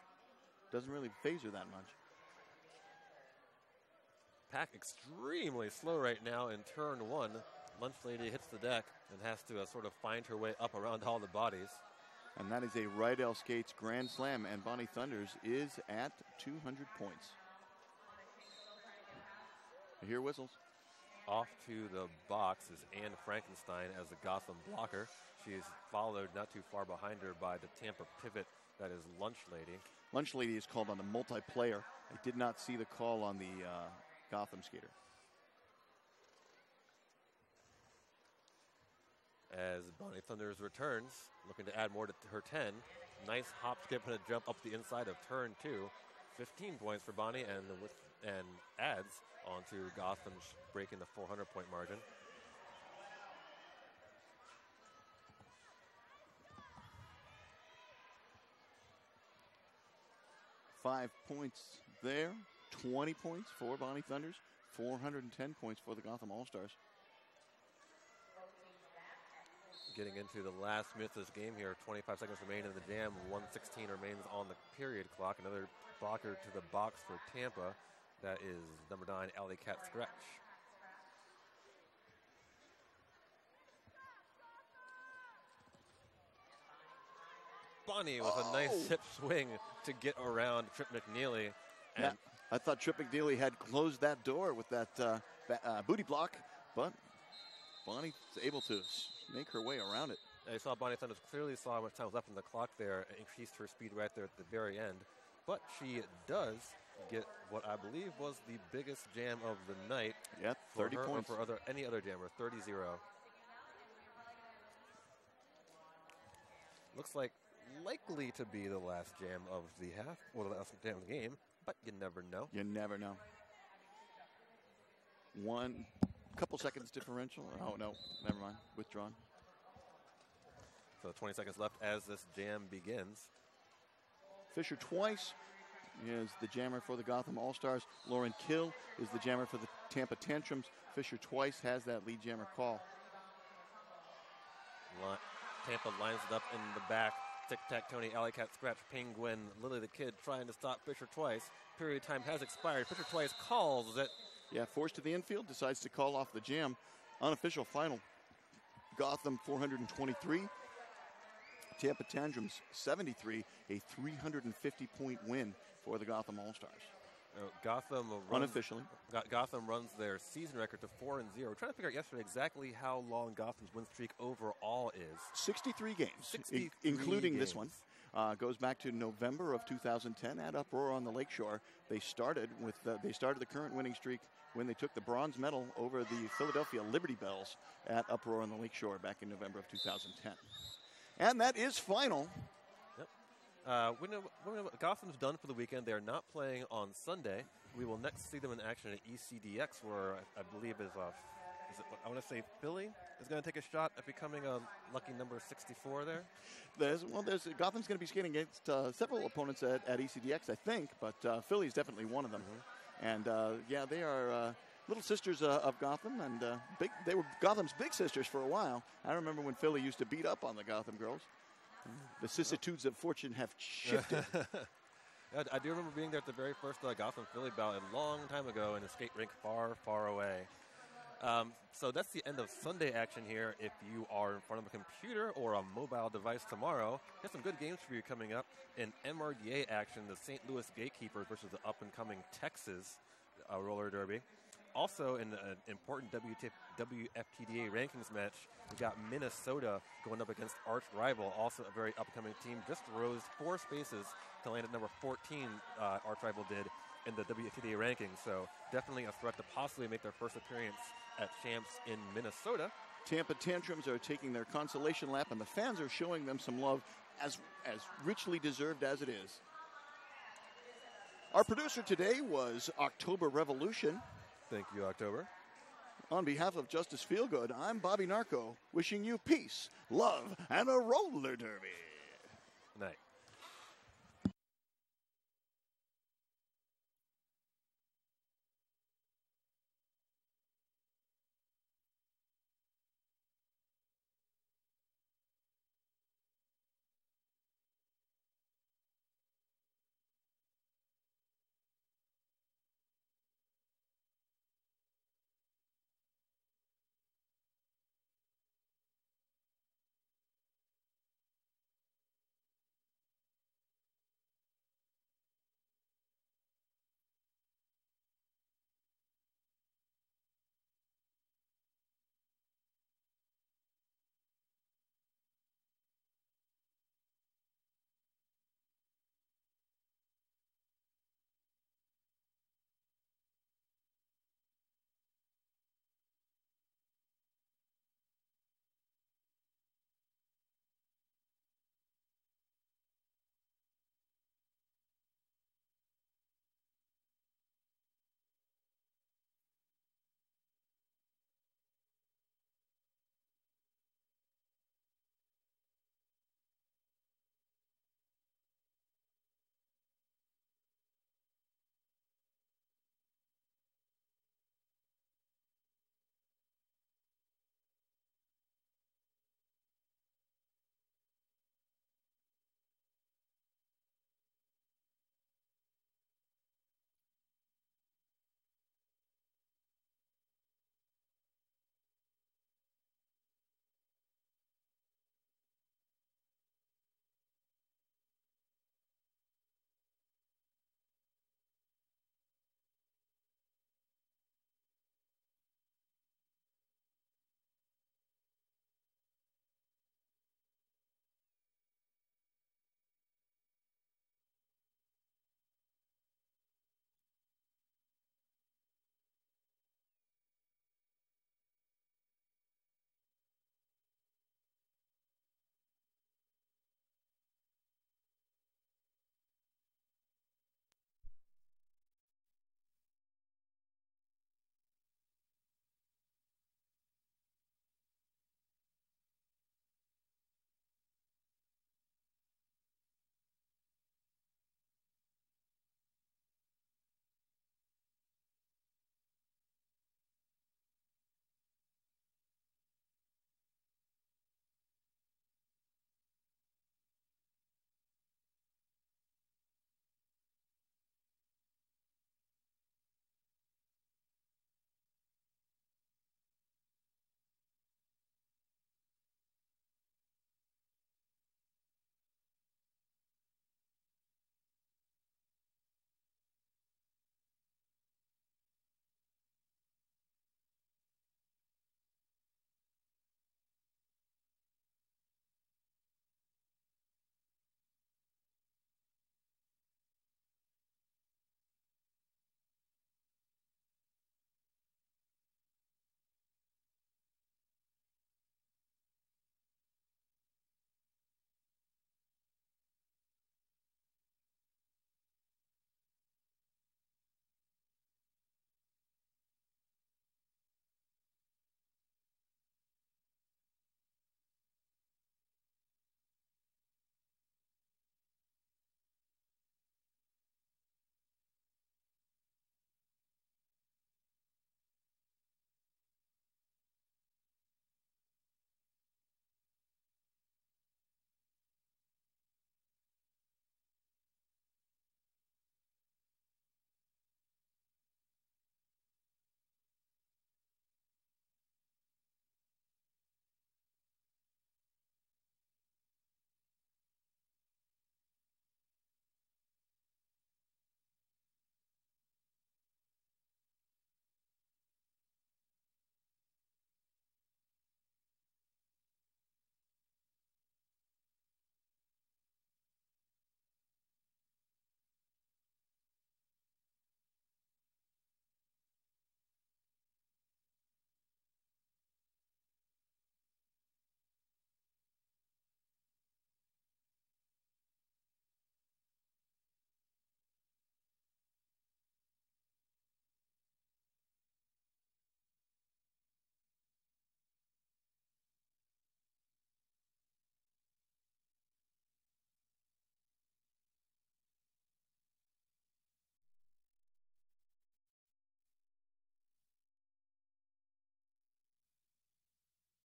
doesn't really phase her that much. Pack extremely slow right now in turn one. Lunch Lady hits the deck and has to sort of find her way up around all the bodies. And that is a Rydell Skates Grand Slam, and Bonnie Thunders is at 200 points. I hear whistles. Off to the box is Anne Frankenstein as the Gotham blocker. She is followed not too far behind her by the Tampa pivot that is Lunch Lady. Lunch Lady is called on the multiplayer. I did not see the call on the Gotham skater. As Bonnie Thunders returns, looking to add more to her 10. Nice hop, skip, and a jump up the inside of turn two. 15 points for Bonnie and adds onto Gotham's breaking the 400-point margin. Five points there, 20 points for Bonnie Thunders, 410 points for the Gotham All-Stars. Getting into the last minute of this game here, 25 seconds remain in the jam, 1:16 remains on the period clock. Another blocker to the box for Tampa. That is number 9, Alley Cat Scratch. Bonnie with a nice hip swing to get around Trip McNeely. And yeah, I thought Trip McNeely had closed that door with that booty block, but Bonnie's able to make her way around it. I saw Bonnie Thunders clearly saw how much time was left on the clock there, increased her speed right there at the very end. But she does get what I believe was the biggest jam of the night. Yeah, 30 for her points. Or for any other jammer, 30-0. Looks like likely to be the last jam of the half, or the last jam of the game, but you never know. You never know. One couple seconds differential. Oh, no, never mind. Withdrawn. So 20 seconds left as this jam begins. Fisher Twice is the jammer for the Gotham All-Stars. Lauren Kill is the jammer for the Tampa Tantrums. Fisher Twice has that lead jammer call. Tampa lines it up in the back. Tic-Tac, Tony, Alley Cat, Scratch, Penguin, Lily the Kid trying to stop Fisher Twice. Period time has expired. Fisher Twice calls it, Yeah, forced to the infield, decides to call off the jam. Unofficial final. Gotham 423. Tampa Tantrums 73, a 350-point win for the Gotham All-Stars. Gotham Unofficially. Gotham runs their season record to 4-0. We're trying to figure out yesterday exactly how long Gotham's win streak overall is. 63 games, 63 including games. this one. Goes back to November of 2010 at Uproar on the Lakeshore. They started the current winning streak when they took the bronze medal over the Philadelphia Liberty Bells at Uproar on the Lakeshore back in November of 2010. And that is final. We know Gotham's done for the weekend. They are not playing on Sunday. We will next see them in action at ECDX, where I believe I want to say Philly is going to take a shot at becoming a lucky number 64 there. Gotham's going to be skating against several opponents at ECDX, I think, but Philly's definitely one of them. And they are little sisters of Gotham, and they were Gotham's big sisters for a while. I remember when Philly used to beat up on the Gotham girls. The vicissitudes of fortune have shifted. I do remember being there at the very first Gotham-Philly bout a long time ago in a skate rink far, far away. So that's the end of Sunday action here. If you are in front of a computer or a mobile device tomorrow, there's some good games for you coming up. In MRDA action, the St. Louis Gatekeepers versus the up-and-coming Texas roller derby. Also, in an important WFTDA rankings match, we got Minnesota going up against arch rival, also a very upcoming team. Just rose 4 spaces to land at number 14, arch rival did, in the WFTDA rankings. So definitely a threat to possibly make their first appearance at Champs in Minnesota. Tampa Tantrums are taking their consolation lap, and the fans are showing them some love, as richly deserved as it is. Our producer today was October Revolution. Thank you, October. On behalf of Justice Feelgood, I'm Bobby Narco, wishing you peace, love, and a roller derby. Night.